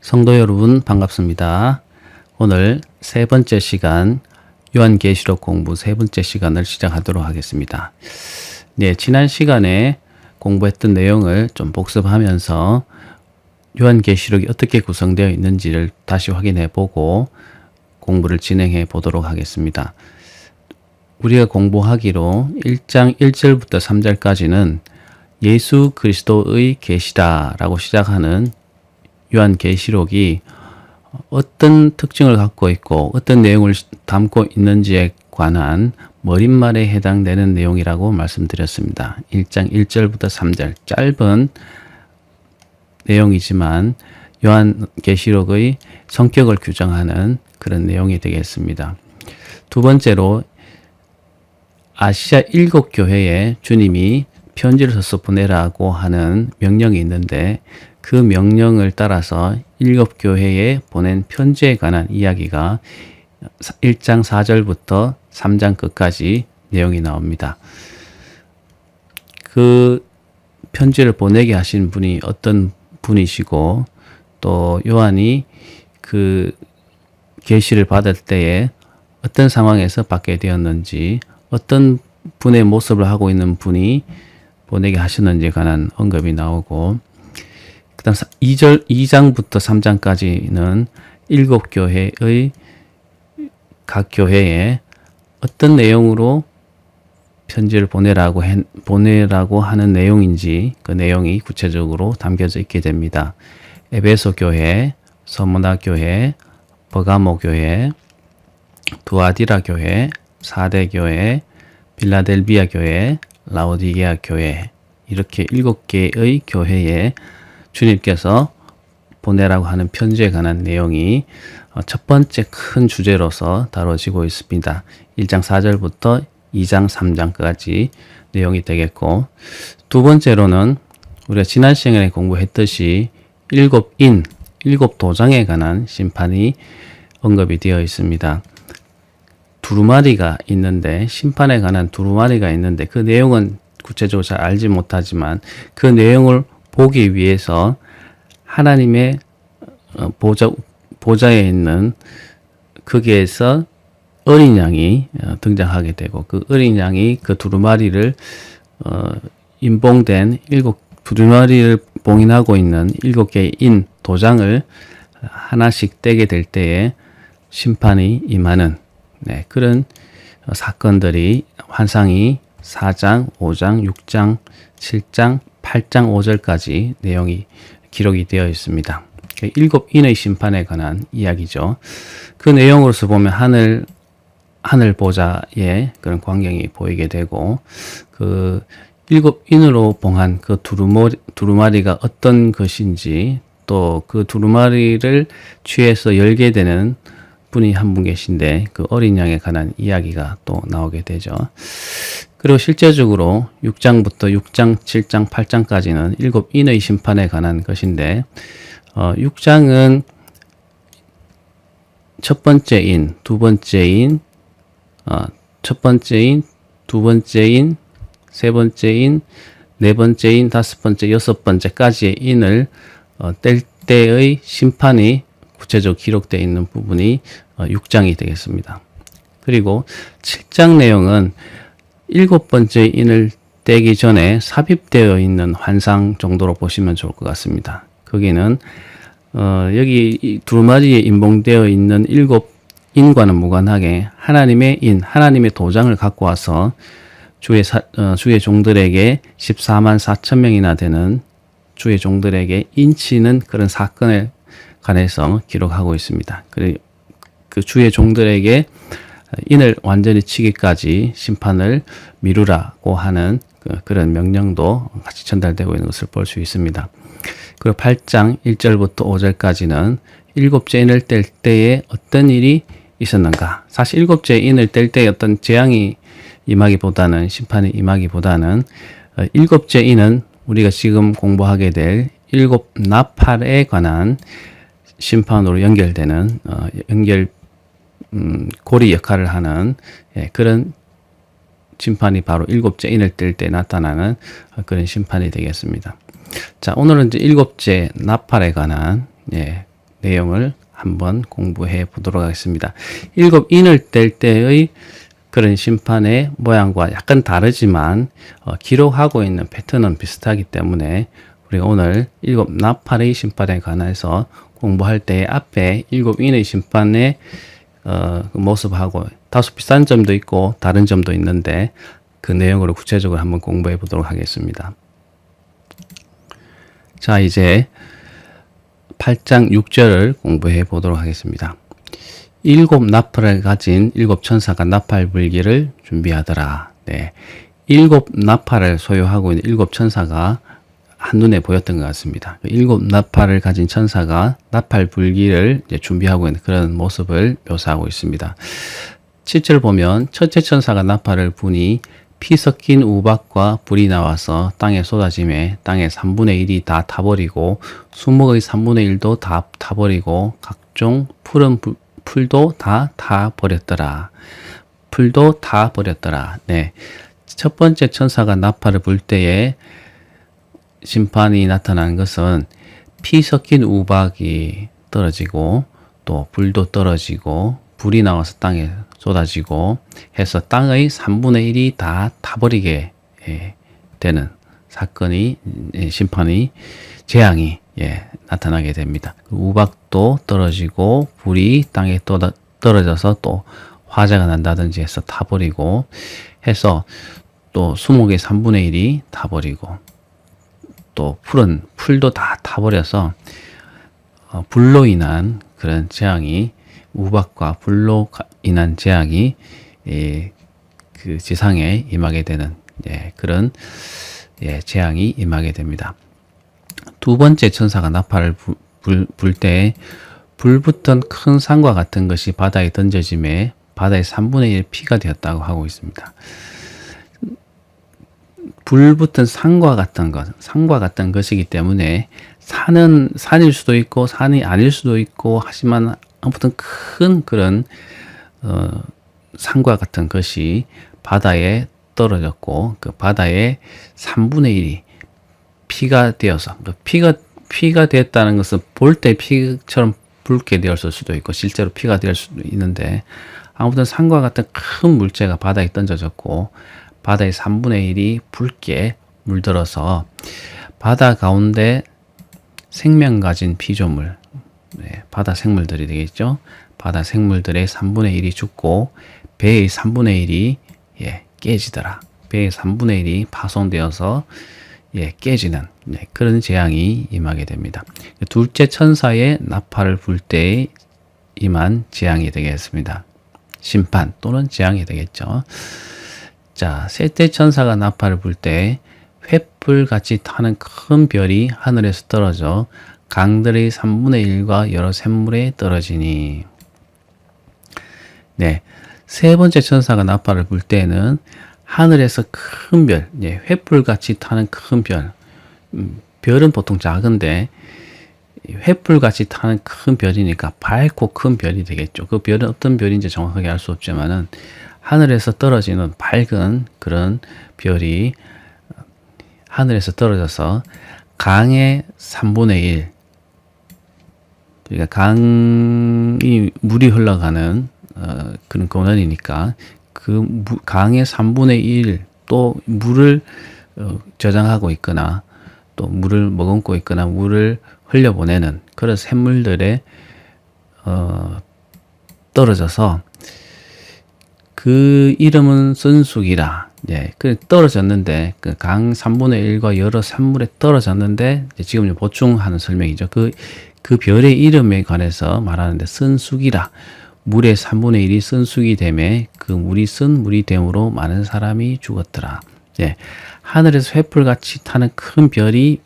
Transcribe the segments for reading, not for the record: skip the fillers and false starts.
성도 여러분 반갑습니다. 오늘 세 번째 시간 요한계시록 공부 세 번째 시간을 시작하도록 하겠습니다. 네, 지난 시간에 공부했던 내용을 좀 복습하면서 요한계시록이 어떻게 구성되어 있는지를 다시 확인해 보고 공부를 진행해 보도록 하겠습니다. 우리가 공부하기로 1장 1절부터 3절까지는 예수 그리스도의 계시다라고 시작하는 요한계시록이 어떤 특징을 갖고 있고 어떤 내용을 담고 있는지에 관한 머릿말에 해당되는 내용이라고 말씀드렸습니다. 1장 1절부터 3절 짧은 내용이지만 요한계시록의 성격을 규정하는 그런 내용이 되겠습니다. 두 번째로 아시아 7교회에 주님이 편지를 써서 보내라고 하는 명령이 있는데 그 명령을 따라서 7교회에 보낸 편지에 관한 이야기가 1장 4절부터 3장 끝까지 내용이 나옵니다. 그 편지를 보내게 하신 분이 어떤 분이시고 또 요한이 그 계시를 받을 때에 어떤 상황에서 받게 되었는지 어떤 분의 모습을 하고 있는 분이 보내게 하셨는지에 관한 언급이 나오고 그 다음 2장부터 3장까지는 7교회의 각 교회에 어떤 내용으로 편지를 보내라고 하는 내용인지 그 내용이 구체적으로 담겨져 있게 됩니다. 에베소 교회, 서문화 교회, 버가모 교회, 두아디라 교회, 사대 교회, 빌라델비아 교회, 라오디게아 교회 이렇게 7개의 교회에 주님께서 보내라고 하는 편지에 관한 내용이 첫 번째 큰 주제로서 다뤄지고 있습니다. 1장 4절부터 2장 3장까지 내용이 되겠고 두 번째로는 우리가 지난 시간에 공부했듯이 7 도장에 관한 심판이 언급이 되어 있습니다. 두루마리가 있는데 심판에 관한 두루마리가 있는데 그 내용은 구체적으로 잘 알지 못하지만 그 내용을 보기 위해서 하나님의 보좌에 있는 거기에서 어린 양이 등장하게 되고 그 어린 양이 그 두루마리를 인봉된 두루마리를 봉인하고 있는 7개의 인 도장을 하나씩 떼게 될 때에 심판이 임하는 그런 사건들이 환상이 4장, 5장, 6장, 7장, 8장 5절까지 내용이 기록이 되어 있습니다. 7인의 심판에 관한 이야기죠. 그 내용으로서 보면 하늘 보좌의 그런 광경이 보이게 되고 그 7인으로 봉한 그 두루마리가 어떤 것인지 또 그 두루마리를 취해서 열게 되는 분이 한 분 계신데 그 어린 양에 관한 이야기가 또 나오게 되죠. 그리고 실제적으로 6장부터 6장, 7장, 8장까지는 7인의 심판에 관한 것인데 6장은 첫 번째 인, 두 번째 인, 첫 번째 인, 두 번째 인, 세 번째 인, 네 번째 인, 다섯 번째, 여섯 번째까지의 인을 뗄 때의 심판이 구체적으로 기록되어 있는 부분이 6장이 되겠습니다. 그리고 7장 내용은 7번째 인을 떼기 전에 삽입되어 있는 환상 정도로 보시면 좋을 것 같습니다. 거기는 여기 두루마리에 인봉되어 있는 7인과는 무관하게 하나님의 인, 하나님의 도장을 갖고 와서 주의 종들에게 14만 4천 명이나 되는 주의 종들에게 인치는 그런 사건에 관해서 기록하고 있습니다. 그리고 그 주의 종들에게 인을 완전히 치기까지 심판을 미루라고 하는 그런 명령도 같이 전달되고 있는 것을 볼 수 있습니다. 그리고 8장 1절부터 5절까지는 7째 인을 뗄 때에 어떤 일이 있었는가. 사실 7째 인을 뗄 때에 어떤 재앙이 임하기보다는 심판이 임하기보다는 7째 인은 우리가 지금 공부하게 될 7 나팔에 관한 심판으로 연결되는 고리 역할을 하는 그런 심판이 바로 7째 인을 뗄 때 나타나는 그런 심판이 되겠습니다. 자, 오늘은 이제 7째 나팔에 관한 내용을 한번 공부해 보도록 하겠습니다. 일곱 인을 뗄 때의 그런 심판의 모양과 약간 다르지만 기록하고 있는 패턴은 비슷하기 때문에 우리가 오늘 일곱 나팔의 심판에 관해서 공부할 때 앞에 일곱 인의 심판의 그 모습하고 다소 비슷한 점도 있고 다른 점도 있는데 그 내용으로 구체적으로 한번 공부해 보도록 하겠습니다. 자, 이제 8장 6절을 공부해 보도록 하겠습니다. 일곱 나팔을 가진 일곱 천사가 나팔 불기를 준비하더라. 네. 일곱 나팔을 소유하고 있는 일곱 천사가 한눈에 보였던 것 같습니다. 일곱 나팔을 가진 천사가 나팔 불기를 이제 준비하고 있는 그런 모습을 묘사하고 있습니다. 7절 보면 첫째 천사가 나팔을 부니 피 섞인 우박과 불이 나와서 땅에 쏟아짐에 땅의 3분의 1이 다 타버리고 수목의 3분의 1도 다 타버리고 각종 푸른 풀도 다 타버렸더라. 풀도 다 버렸더라. 네. 첫 번째 천사가 나팔을 불 때에 심판이 나타나는 것은 피 섞인 우박이 떨어지고 또 불도 떨어지고 불이 나와서 땅에 쏟아지고 해서 땅의 3분의 1이 다 타버리게 되는 사건이 심판이 재앙이 나타나게 됩니다. 우박도 떨어지고 불이 땅에 또 떨어져서 또 화재가 난다든지 해서 타버리고 해서 또 수목의 3분의 1이 타버리고 또 풀도 다 타버려서 불로 인한 그런 재앙이 우박과 불로 인한 재앙이 그 지상에 임하게 되는 그런 재앙이 임하게 됩니다. 두 번째 천사가 나팔을 불 때 불붙은 큰 산과 같은 것이 바다에 던져짐에 바다의 3분의 1 피가 되었다고 하고 있습니다. 불붙은 산과 같은 것이기 때문에 산은 산일 수도 있고 산이 아닐 수도 있고 하지만 아무튼 큰 그런 산과 같은 것이 바다에 떨어졌고 그 바다의 3분의 1이 피가 되어서 피가 됐다는 것은 볼 때 피처럼 붉게 되었을 수도 있고 실제로 피가 될 수도 있는데 아무튼 산과 같은 큰 물체가 바다에 던져졌고 바다의 3분의 1이 붉게 물들어서 바다 가운데 생명 가진 피조물, 바다 생물들이 되겠죠. 바다 생물들의 3분의 1이 죽고 배의 3분의 1이 깨지더라. 배의 3분의 1이 파손되어서 깨지는 그런 재앙이 임하게 됩니다. 둘째 천사의 나팔을 불 때에 임한 재앙이 되겠습니다. 심판 또는 재앙이 되겠죠. 자, 셋째 천사가 나팔을 불 때 횃불같이 타는 큰 별이 하늘에서 떨어져 강들의 3분의 1과 여러 샘물에 떨어지니. 네, 세 번째 천사가 나팔을 불 때는 하늘에서 큰 별, 횃불같이 타는 큰 별. 별은 보통 작은데 횃불같이 타는 큰 별이니까 밝고 큰 별이 되겠죠. 그 별은 어떤 별인지 정확하게 알 수 없지만은 하늘에서 떨어지는 밝은 그런 별이 하늘에서 떨어져서 강의 3분의 1, 그러니까 강이 물이 흘러가는 그런 공간이니까 그 강의 3분의 1 또 물을 저장하고 있거나 또 물을 머금고 있거나 물을 흘려보내는 그런 샘물들에 떨어져서 그 이름은 선숙이라. 그 떨어졌는데 그 강 3분의 1과 여러 샘물에 떨어졌는데 지금 보충하는 설명이죠. 그 별의 이름에 관해서 말하는데 선숙이라. 물의 3분의 1이 선숙이 되매 그 물이 쓴 물이 됨으로 많은 사람이 죽었더라. 하늘에서 횃불같이 타는 큰 별이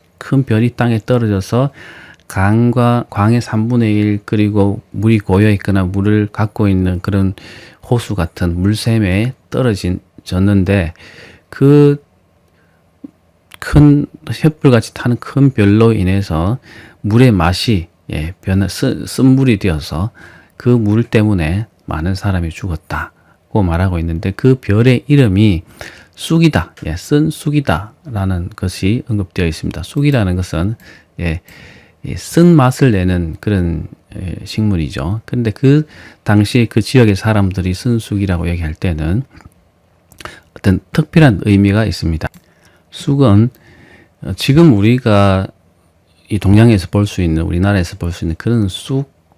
땅에 떨어져서 광의 3분의 1 그리고 물이 고여 있거나 물을 갖고 있는 그런 호수 같은 물샘에 떨어졌는데 그 큰 횃불같이 타는 큰 별로 인해서 물의 맛이 쓴물이 되어서 그 물 때문에 많은 사람이 죽었다고 말하고 있는데 그 별의 이름이 쑥이다, 쓴 쑥이다라는 것이 언급되어 있습니다. 쑥이라는 것은 쓴 맛을 내는 그런 식물이죠. 그런데 그 당시 그 지역의 사람들이 쓴 쑥이라고 얘기할 때는 어떤 특별한 의미가 있습니다. 쑥은 지금 우리가 이 동양에서 볼 수 있는, 우리나라에서 볼 수 있는 그런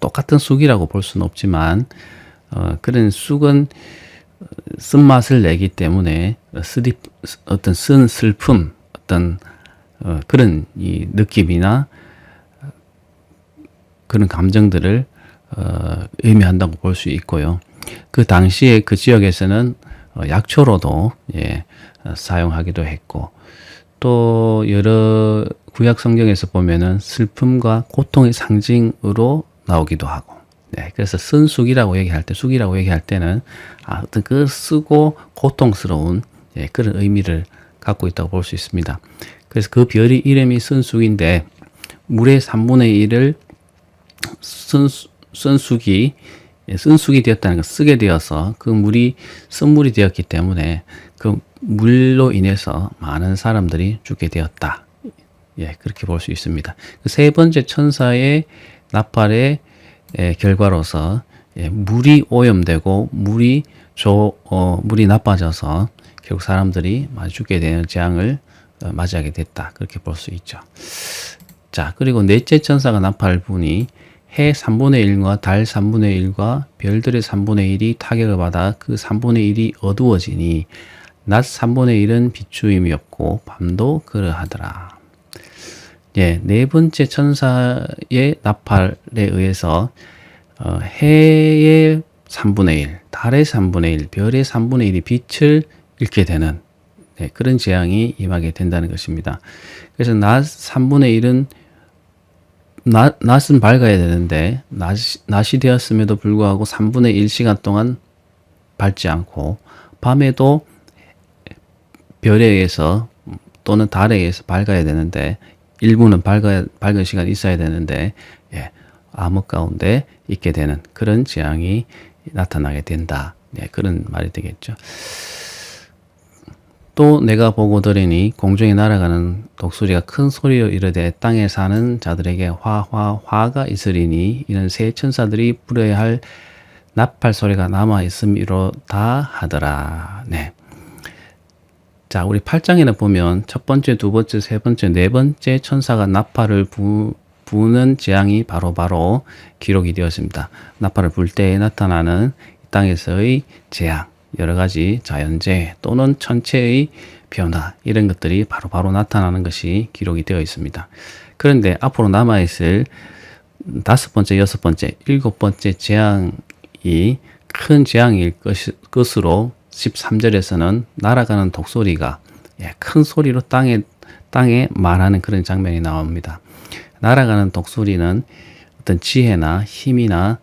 똑같은 쑥이라고 볼 수는 없지만, 그런 쑥은 쓴맛을 내기 때문에 어떤 쓴 슬픔, 어떤 그런 이 느낌이나 그런 감정들을 의미한다고 볼 수 있고요. 그 당시에 그 지역에서는 약초로도 사용하기도 했고, 또 여러 구약 성경에서 보면은 슬픔과 고통의 상징으로 나오기도 하고, 그래서 쓴 쑥이라고 얘기할 때, 쑥이라고 얘기할 때는 어떤 그 쓰고 고통스러운 그런 의미를 갖고 있다고 볼 수 있습니다. 그래서 그 별이 이름이 쓴 쑥인데, 물의 3분의 1을 쓴 쑥이 되었다는 것, 쓰게 되어서 그 물이 쓴물이 되었기 때문에 그 물로 인해서 많은 사람들이 죽게 되었다. 그렇게 볼 수 있습니다. 그 세 번째 천사의 나팔의 결과로서 물이 오염되고 물이 나빠져서 결국 사람들이 많이 죽게 되는 재앙을 맞이하게 됐다. 그렇게 볼 수 있죠. 자, 그리고 넷째 천사가 나팔을 부니 해 3분의 1과 달 3분의 1과 별들의 3분의 1이 타격을 받아 그 3분의 1이 어두워지니 낮 3분의 1은 비추임이 없고 밤도 그러하더라. 네 번째 천사의 나팔에 의해서 해의 3분의 1, 달의 3분의 1, 별의 3분의 1이 빛을 잃게 되는 그런 재앙이 임하게 된다는 것입니다. 그래서 낮 3분의 1은 낮은 밝아야 되는데 낮이 되었음에도 불구하고 3분의 1시간 동안 밝지 않고, 밤에도 별에 의해서 또는 달에 의해서 밝아야 되는데 일부는 밝은 시간이 있어야 되는데 암흑 가운데 있게 되는 그런 재앙이 나타나게 된다. 그런 말이 되겠죠. 또 내가 보고 들으니 공중에 날아가는 독수리가 큰 소리로 이르되 땅에 사는 자들에게 화가 있으리니 이는 새 천사들이 불어야 할 나팔 소리가 남아 있음이로다 하더라. 자, 우리 8장에는 보면 첫 번째, 두 번째, 세 번째, 네 번째 천사가 나팔을 부는 재앙이 바로 기록이 되었습니다. 나팔을 불 때에 나타나는 땅에서의 재앙, 여러 가지 자연재해 또는 천체의 변화, 이런 것들이 바로 나타나는 것이 기록이 되어 있습니다. 그런데 앞으로 남아있을 다섯 번째, 여섯 번째, 일곱 번째 재앙이 큰 재앙일 것으로 13절에서는 날아가는 독수리가 큰 소리로 땅에 말하는 그런 장면이 나옵니다. 날아가는 독수리는 어떤 지혜나 힘이나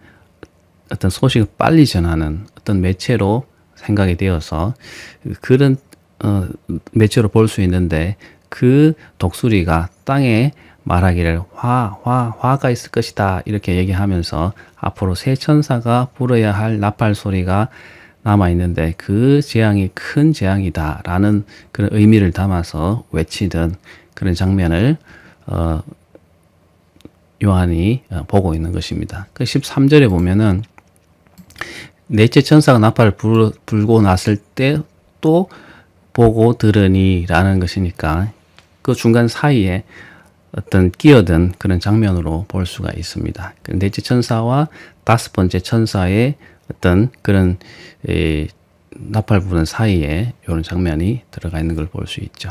어떤 소식을 빨리 전하는 어떤 매체로 생각이 되어서 그런 매체로 볼 수 있는데, 그 독수리가 땅에 말하기를 화가 있을 것이다 이렇게 얘기하면서 앞으로 새 천사가 불어야 할 나팔 소리가 남아있는데 그 재앙이 큰 재앙이다라는 그런 의미를 담아서 외치던 그런 장면을 요한이 보고 있는 것입니다. 그 13절에 보면은 넷째 천사가 나팔을 불고 났을 때 또 보고 들으니 라는 것이니까 그 중간 사이에 어떤 끼어든 그런 장면으로 볼 수가 있습니다. 그 넷째 천사와 다섯 번째 천사의 어떤 그런 나팔 부는 사이에 이런 장면이 들어가 있는 걸 볼 수 있죠.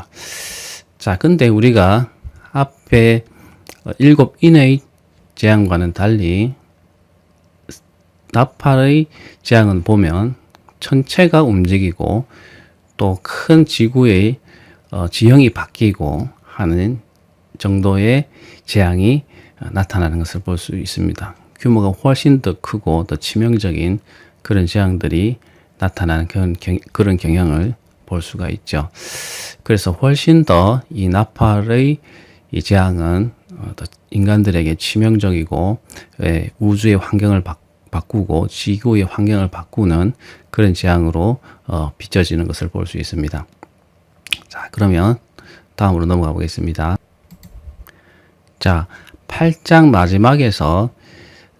자, 근데 우리가 앞에 일곱 인의 재앙과는 달리 나팔의 재앙은 보면 천체가 움직이고 또 큰 지구의 지형이 바뀌고 하는 정도의 재앙이 나타나는 것을 볼 수 있습니다. 규모가 훨씬 더 크고 더 치명적인 그런 재앙들이 나타나는 그런 경향을 볼 수가 있죠. 그래서 훨씬 더 이 나팔의 이 재앙은 더 인간들에게 치명적이고 우주의 환경을 바꾸고 지구의 환경을 바꾸는 그런 재앙으로 비춰지는 것을 볼 수 있습니다. 자, 그러면 다음으로 넘어가 보겠습니다. 자, 8장 마지막에서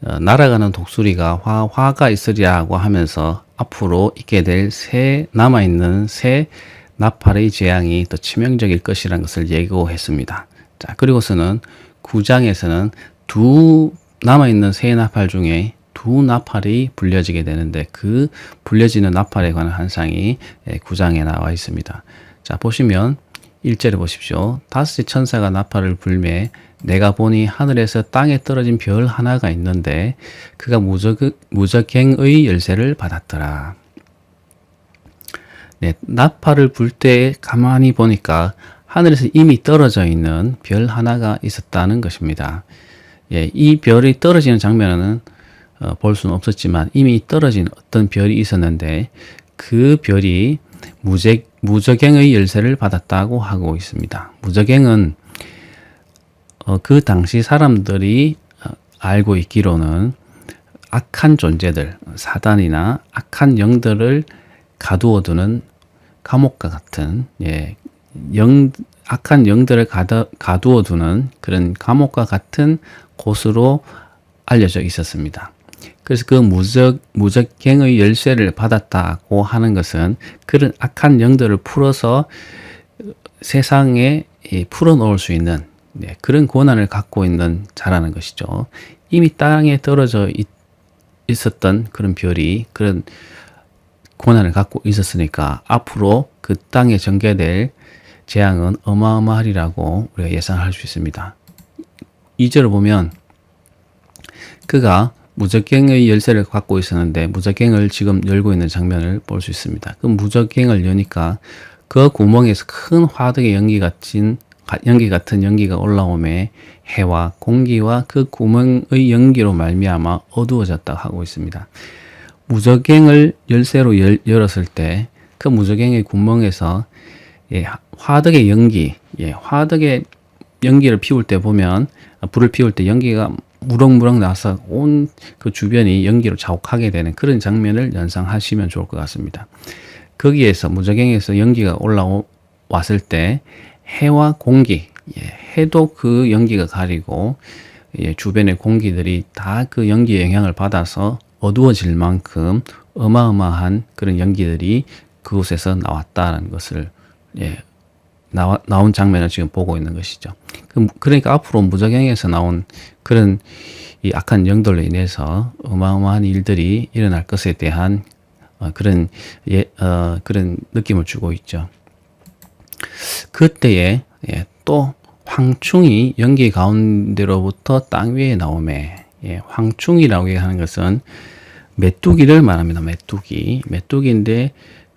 날아가는 독수리가 화가 있으리라고 하면서 앞으로 있게 될 남아있는 새 나팔의 재앙이 더 치명적일 것이라는 것을 예고했습니다. 자, 그리고서는 9장에서는 남아있는 새 나팔 중에 두 나팔이 불려지게 되는데 그 불려지는 나팔에 관한 환상이 9장에 나와 있습니다. 자, 보시면 1절에 보십시오. 다섯째 천사가 나팔을 불매 내가 보니 하늘에서 땅에 떨어진 별 하나가 있는데 그가 무적행의 열쇠를 받았더라. 네, 나팔을 불 때 가만히 보니까 하늘에서 이미 떨어져 있는 별 하나가 있었다는 것입니다. 예, 이 별이 떨어지는 장면은 볼 수는 없었지만 이미 떨어진 어떤 별이 있었는데 그 별이 무적행의 열쇠를 받았다고 하고 있습니다. 무적행은 그 당시 사람들이 알고 있기로는 악한 존재들, 사단이나 악한 영들을 가두어두는 감옥과 같은 악한 영들을 가두어두는 그런 감옥과 같은 곳으로 알려져 있었습니다. 그래서 그 무적행의 열쇠를 받았다고 하는 것은 그런 악한 영들을 풀어서 세상에 풀어놓을 수 있는 그런 권한을 갖고 있는 자라는 것이죠. 이미 땅에 떨어져 있었던 그런 별이 그런 권한을 갖고 있었으니까 앞으로 그 땅에 전개될 재앙은 어마어마하리라고 우리가 예상할 수 있습니다. 2절을 보면 그가 무적행의 열쇠를 갖고 있었는데 무적행을 지금 열고 있는 장면을 볼 수 있습니다. 그 무적행을 여니까 그 구멍에서 큰 화덕의 연기 같은 연기가 올라오매 해와 공기와 그 구멍의 연기로 말미암아 어두워졌다고 하고 있습니다. 무적행을 열쇠로 열었을 때 그 무적행의 구멍에서 화덕의 연기, 화덕의 연기를 피울 때 보면 불을 피울 때 연기가 무럭무럭 나서 온 그 주변이 연기로 자욱하게 되는 그런 장면을 연상하시면 좋을 것 같습니다. 거기에서 무적행에서 연기가 올라왔을 때 해와 공기, 해도 그 연기가 가리고 주변의 공기들이 다 그 연기의 영향을 받아서 어두워질 만큼 어마어마한 그런 연기들이 그곳에서 나왔다는 것을 나온 장면을 지금 보고 있는 것이죠. 그러니까 앞으로 무적행에서 나온 그런 이 악한 영들로 인해서 어마어마한 일들이 일어날 것에 대한 그런 느낌을 주고 있죠. 그때에 또 황충이 연기 가운데로부터 땅 위에 나오매 황충이라고 하는 것은 메뚜기를 말합니다. 메뚜기인데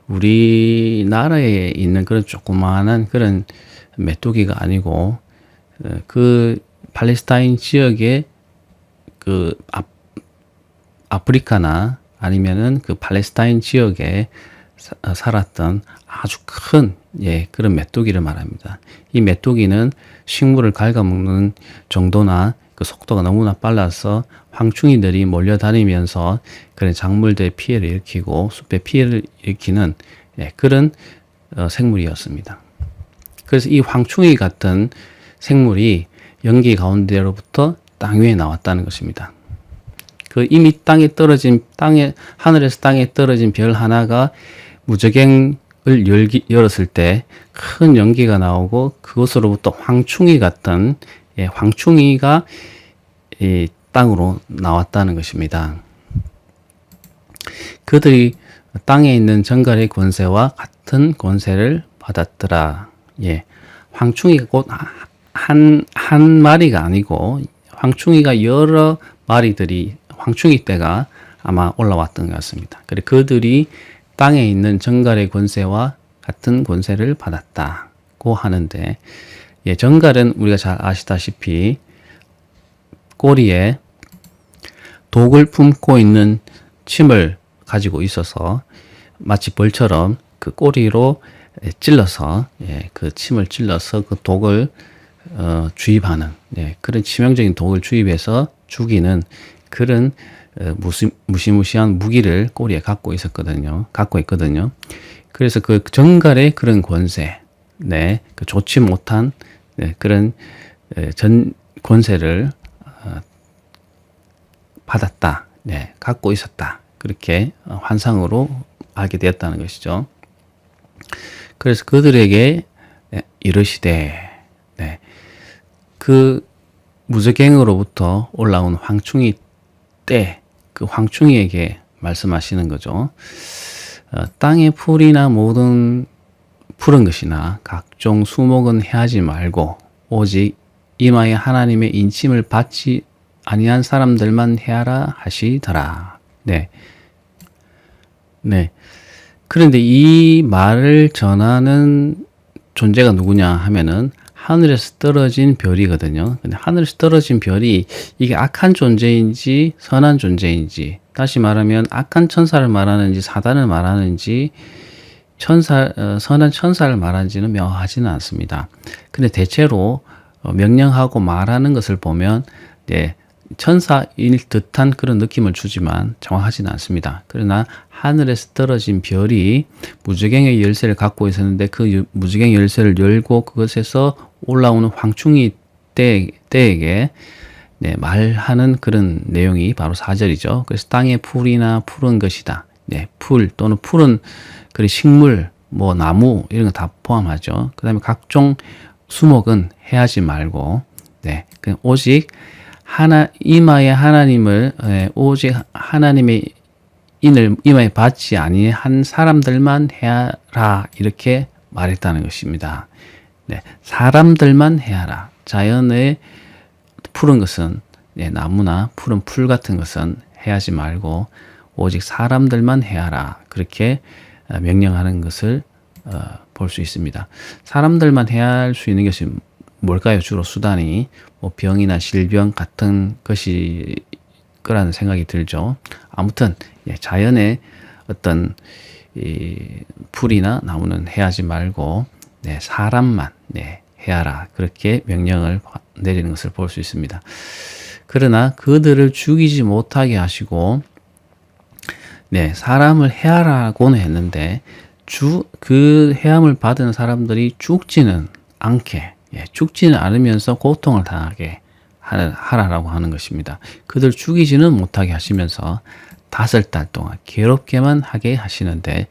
우리나라에 있는 그런 조그마한 그런 메뚜기가 아니고 그 팔레스타인 지역의 그 아프리카나 아니면은 그 팔레스타인 지역에 살았던 아주 큰 그런 메뚜기를 말합니다. 이 메뚜기는 식물을 갉아먹는 정도나 그 속도가 너무나 빨라서 황충이들이 몰려다니면서 그런 작물들의 피해를 일으키고 숲에 피해를 일으키는 그런 생물이었습니다. 그래서 이 황충이 같은 생물이 연기 가운데로부터 땅 위에 나왔다는 것입니다. 그 이미 하늘에서 땅에 떨어진 별 하나가 무적행을 열었을 때 큰 연기가 나오고 그것으로부터 황충이 같은 황충이가 이 땅으로 나왔다는 것입니다. 그들이 땅에 있는 정갈의 권세와 같은 권세를 받았더라. 황충이가 곧 한 마리가 아니고 황충이가 여러 마리들이 황충이 떼가 아마 올라왔던 것 같습니다. 그리고 그들이 땅에 있는 정갈의 권세와 같은 권세를 받았다고 하는데 정갈은 우리가 잘 아시다시피 꼬리에 독을 품고 있는 침을 가지고 있어서 마치 벌처럼 그 꼬리로 찔러서 그 침을 찔러서 그 독을 주입하는 그런 치명적인 독을 주입해서 죽이는 그런 무시무시한 무기를 꼬리에 갖고 있거든요. 그래서 그 정갈의 그런 권세, 그 좋지 못한 그런 전 권세를 받았다. 네, 갖고 있었다. 그렇게 환상으로 알게 되었다는 것이죠. 그래서 그들에게 이르시되, 네, 그 무저갱으로부터 올라온 황충이 때, 그 황충이에게 말씀하시는 거죠. 땅의 풀이나 모든 푸른 것이나 각종 수목은 해하지 말고 오직 이마에 하나님의 인침을 받지 아니한 사람들만 해하라 하시더라. 네. 네. 그런데 이 말을 전하는 존재가 누구냐 하면은 하늘에서 떨어진 별이거든요. 근데 하늘에서 떨어진 별이 이게 악한 존재인지 선한 존재인지, 다시 말하면 악한 천사를 말하는지 사단을 말하는지 선한 천사를 말하는지는 명확하지는 않습니다. 근데 대체로 명령하고 말하는 것을 보면 천사일 듯한 그런 느낌을 주지만 정확하지는 않습니다. 그러나 하늘에서 떨어진 별이 무저갱의 열쇠를 갖고 있었는데 그 무저갱의 열쇠를 열고 그것에서 올라오는 황충이 때에게 말하는 그런 내용이 바로 4절이죠. 그래서 땅의 풀이나 푸른 것이다. 풀 또는 푸른 그리고 식물, 뭐 나무 이런 거 다 포함하죠. 그 다음에 각종 수목은 해하지 말고, 오직 이마에 하나님을 오직 하나님의 인을 이마에 받지 아니한 사람들만 해하라 이렇게 말했다는 것입니다. 사람들만 해하라. 자연의 푸른 것은 나무나 푸른 풀 같은 것은 해하지 말고 오직 사람들만 해하라. 그렇게 명령하는 것을 볼 수 있습니다. 사람들만 해야 할 수 있는 것이 뭘까요? 주로 수단이 뭐 병이나 질병 같은 것이 거라는 생각이 들죠. 아무튼 자연의 어떤 이 풀이나 나무는 해하지 말고 사람만 해하라. 그렇게 명령을 내리는 것을 볼 수 있습니다. 그러나 그들을 죽이지 못하게 하시고 사람을 해하라고는 했는데 그 해함을 받은 사람들이 죽지는 않게, 죽지는 않으면서 고통을 당하게 하라라고 하는 것입니다. 그들 죽이지는 못하게 하시면서 5달 동안 괴롭게만 하게 하시는데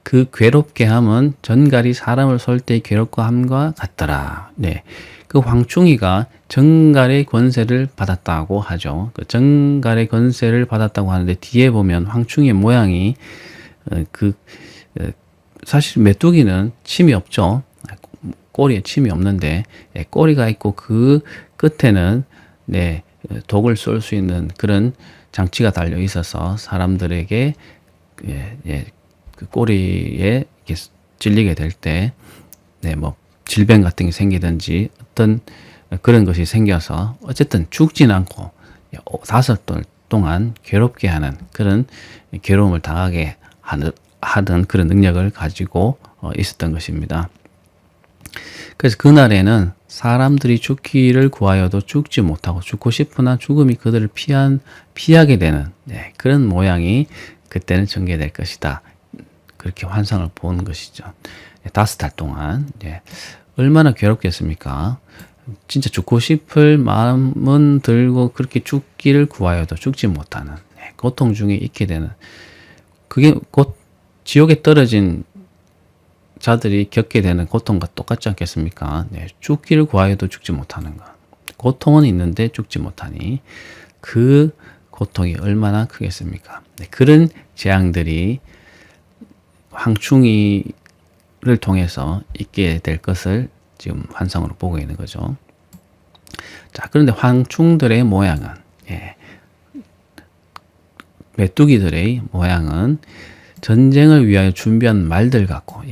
그 괴롭게 함은 전갈이 사람을 쏠 때의 괴롭고 함과 같더라. 그 황충이가 정갈의 권세를 받았다고 하죠. 그 정갈의 권세를 받았다고 하는데 뒤에 보면 황충이의 모양이 사실 메뚜기는 침이 없죠. 꼬리에 침이 없는데 꼬리가 있고 그 끝에는 독을 쏠 수 있는 그런 장치가 달려 있어서 사람들에게 그 꼬리에 이렇게 찔리게 될 때 뭐 질병 같은 게 생기든지 어떤 그런 것이 생겨서 어쨌든 죽진 않고 5달 동안 괴롭게 하는 그런 괴로움을 당하게 하던 그런 능력을 가지고 있었던 것입니다. 그래서 그날에는 사람들이 죽기를 구하여도 죽지 못하고 죽고 싶으나 죽음이 그들을 피하게 되는 그런 모양이 그때는 전개될 것이다. 그렇게 환상을 보는 것이죠. 5달 동안 얼마나 괴롭겠습니까? 진짜 죽고 싶을 마음은 들고 그렇게 죽기를 구하여도 죽지 못하는 고통 중에 있게 되는, 그게 곧 지옥에 떨어진 자들이 겪게 되는 고통과 똑같지 않겠습니까? 죽기를 구하여도 죽지 못하는 것. 고통은 있는데 죽지 못하니 그 고통이 얼마나 크겠습니까? 그런 재앙들이 황충이를 통해서 있게 될 것을 지금 환상으로 보고 있는 거죠. 자, 그런데 황충들의 모양은, 메뚜기들의 모양은 전쟁을 위하여 준비한 말들 같고,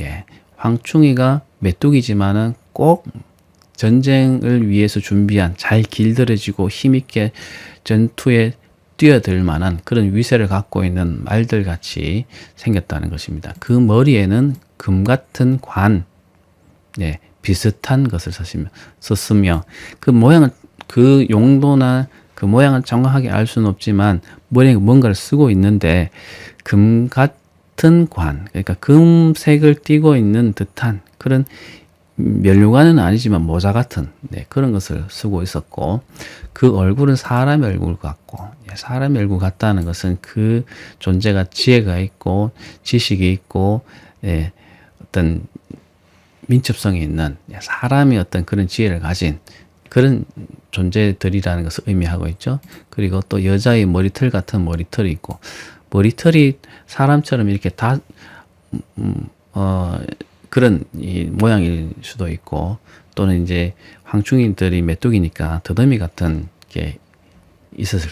황충이가 메뚜기지만은 꼭 전쟁을 위해서 준비한 잘 길들여지고 힘있게 전투에 뛰어들 만한 그런 위세를 갖고 있는 말들 같이 생겼다는 것입니다. 그 머리에는 금 같은 관, 비슷한 것을 썼으며 그 모양은, 그 용도나 그 모양을 정확하게 알 수는 없지만 머리에 뭔가를 쓰고 있는데 금 같은 관, 그러니까 금색을 띠고 있는 듯한 그런 면류관은 아니지만 모자 같은 그런 것을 쓰고 있었고, 그 얼굴은 사람의 얼굴 같고, 사람의 얼굴 같다는 것은 그 존재가 지혜가 있고 지식이 있고 어떤 민첩성이 있는 사람이 어떤 그런 지혜를 가진 그런 존재들이라는 것을 의미하고 있죠. 그리고 또 여자의 머리털 같은 머리털이 있고, 머리털이 사람처럼 이렇게 그런 이 모양일 수도 있고, 또는 이제 황충이들이 메뚜기니까 더더미 같은 게 있었을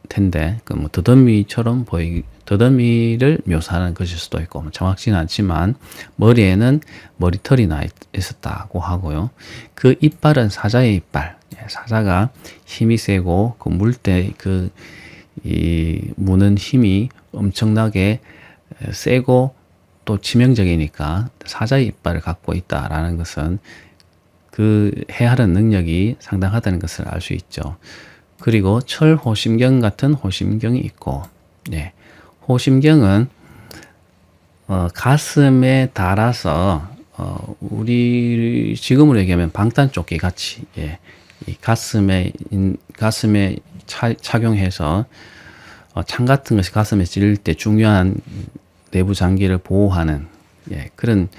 텐데, 그 뭐 더더미처럼 더더미를 묘사하는 것일 수도 있고, 뭐 정확치는 않지만 머리에는 머리털이 나 있었다고 하고요. 그 이빨은 사자의 이빨. 사자가 힘이 세고 그 물 때 이 무는 힘이 엄청나게 세고 또 치명적이니까 사자의 이빨을 갖고 있다라는 것은 그 해하는 능력이 상당하다는 것을 알 수 있죠. 그리고 철호심경 같은 호심경이 있고, 호심경은 가슴에 달아서 우리 지금으로 얘기하면 방탄조끼 같이 이 가슴에 착용해서 창 같은 것이 가슴에 찔릴 때 중요한 내부 장기를 보호하는 그런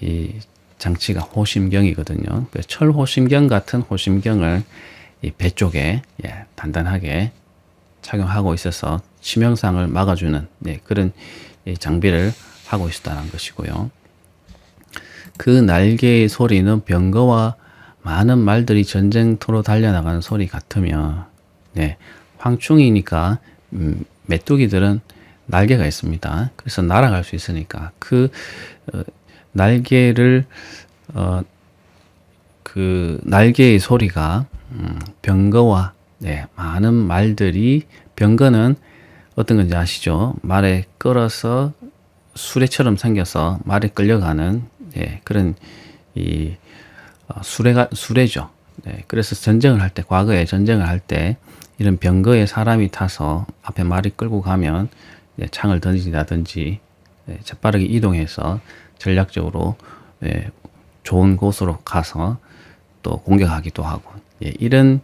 이 장치가 호심경이거든요. 철호심경 같은 호심경을 이 배 쪽에 단단하게 착용하고 있어서 치명상을 막아주는 그런 장비를 하고 있었다는 것이고요. 그 날개의 소리는 병거와 많은 말들이 전쟁터로 달려나가는 소리 같으며, 황충이니까 메뚜기들은 날개가 있습니다. 그래서 날아갈 수 있으니까 그 날개를 그 날개의 소리가 병거와 많은 말들이, 병거는 어떤 건지 아시죠? 말에 끌어서 수레처럼 생겨서 말에 끌려가는 그런 이 수레죠. 그래서 전쟁을 할 때, 과거에 전쟁을 할 때 이런 병거에 사람이 타서 앞에 말이 끌고 가면 창을 던진다든지 재빠르게 이동해서 전략적으로 좋은 곳으로 가서 또 공격하기도 하고, 이런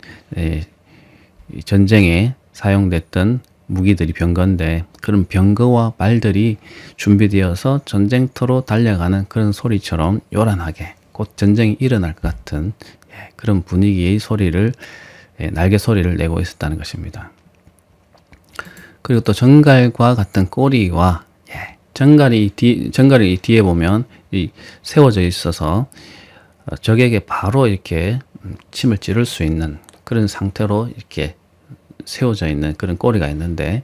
전쟁에 사용됐던 무기들이 병거인데, 그런 병거와 말들이 준비되어서 전쟁터로 달려가는 그런 소리처럼 요란하게 곧 전쟁이 일어날 것 같은 그런 분위기의 소리를, 날개 소리를 내고 있었다는 것입니다. 그리고 또 정갈과 같은 꼬리와, 정갈이 뒤에 보면 세워져 있어서 적에게 바로 이렇게 침을 찌를 수 있는 그런 상태로 이렇게 세워져 있는 그런 꼬리가 있는데,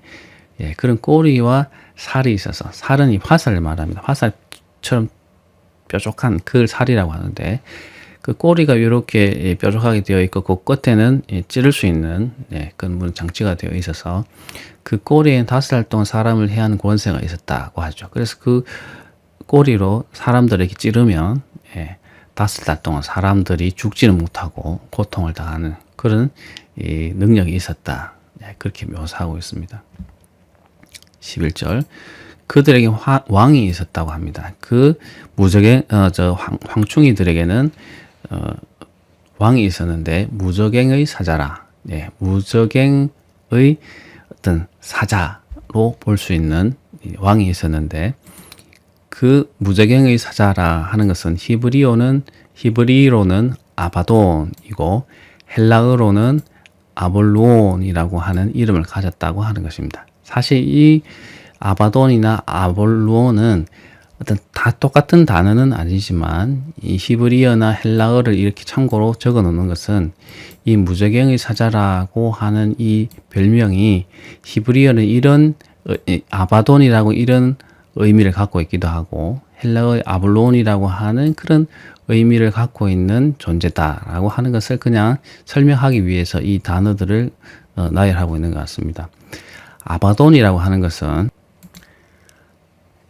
그런 꼬리와 살이 있어서, 살은 이 화살을 말합니다. 화살처럼 뾰족한 그 살이라고 하는데, 그 꼬리가 이렇게 뾰족하게 되어 있고 그 끝에는 찌를 수 있는 그런 장치가 되어 있어서 그 꼬리에 5달 동안 사람을 해한 권세가 있었다고 하죠. 그래서 그 꼬리로 사람들에게 찌르면 5달 동안 사람들이 죽지는 못하고 고통을 당하는 그런 이 능력이 있었다. 그렇게 묘사하고 있습니다. 11절. 그들에게 왕이 있었다고 합니다. 그 황충이들에게는 왕이 있었는데 무적행의 사자라. 무적행의 어떤 사자로 볼 수 있는 왕이 있었는데, 그 무적행의 사자라 하는 것은 히브리어로는 아바돈이고 헬라어로는 아볼루온이라고 하는 이름을 가졌다고 하는 것입니다. 사실 이 아바돈이나 아볼루온은 어떤 다 똑같은 단어는 아니지만 이 히브리어나 헬라어를 이렇게 참고로 적어 놓는 것은 이 무적행의 사자라고 하는 이 별명이 히브리어는 이런 아바돈이라고 이런 의미를 갖고 있기도 하고, 헬라어의 아볼론이라고 하는 그런 의미를 갖고 있는 존재다라고 하는 것을 그냥 설명하기 위해서 이 단어들을 나열하고 있는 것 같습니다. 아바돈이라고 하는 것은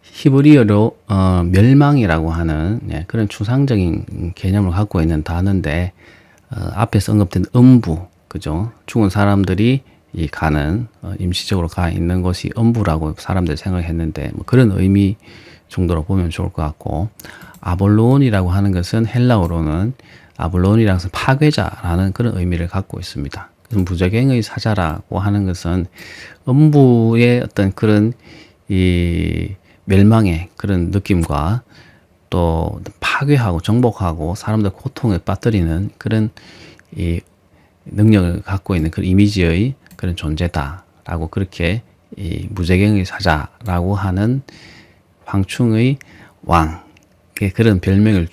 히브리어로 멸망이라고 하는 그런 추상적인 개념을 갖고 있는 단어인데, 앞에서 언급된 음부, 그죠? 죽은 사람들이 가는 임시적으로 가 있는 곳이 음부라고 사람들이 생각했는데, 뭐 그런 의미 정도로 보면 좋을 것 같고, 아볼론이라고 하는 것은 헬라어로는 아볼론이라는 것은 파괴자라는 그런 의미를 갖고 있습니다. 그래서 무적행의 사자라고 하는 것은 음부의 어떤 그런 이 멸망의 그런 느낌과 또 파괴하고 정복하고 사람들 고통에 빠뜨리는 그런 이 능력을 갖고 있는 그런 이미지의 그런 존재다라고 그렇게 이 무적행의 사자라고 하는 황충의 왕의 그런 별명을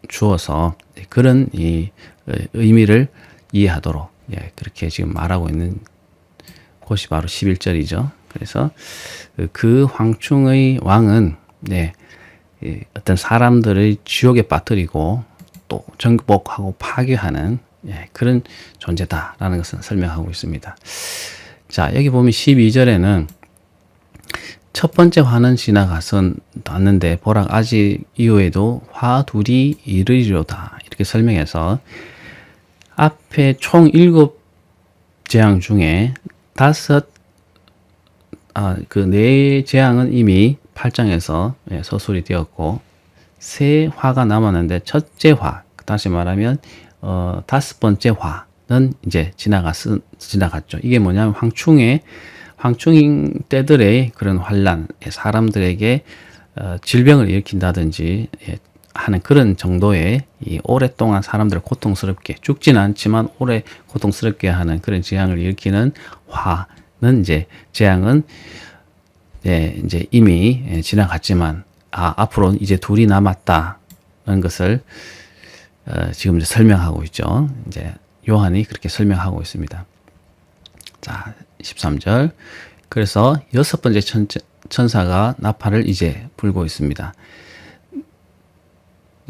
주어서 그런 이 의미를 이해하도록 그렇게 지금 말하고 있는 곳이 바로 11절이죠. 그래서 그 황충의 왕은 어떤 사람들의 지옥에 빠뜨리고 또 정복하고 파괴하는 그런 존재다라는 것을 설명하고 있습니다. 자, 여기 보면 12절에는 첫 번째 화는 지나갔는데 보라 아직 이후에도 화 둘이 이르리로다 이렇게 설명해서 앞에 총 7재앙 중에 그 4재앙은 이미 8장에서 서술이 되었고 3화가 남았는데 첫째 화, 다시 말하면 5번째 화는 이제 지나갔죠. 이게 뭐냐면 황충인 때들의 그런 환란, 사람들에게 질병을 일으킨다든지 하는 그런 정도의 이 오랫동안 사람들을 고통스럽게 죽지는 않지만 오래 고통스럽게 하는 그런 재앙을 일으키는 화는 이제 재앙은 이제 이미 지나갔지만 앞으로 이제 둘이 남았다는 것을 지금 이제 설명하고 있죠. 이제 요한이 그렇게 설명하고 있습니다. 자, 13절. 그래서 6번째 천사가 나팔을 이제 불고 있습니다.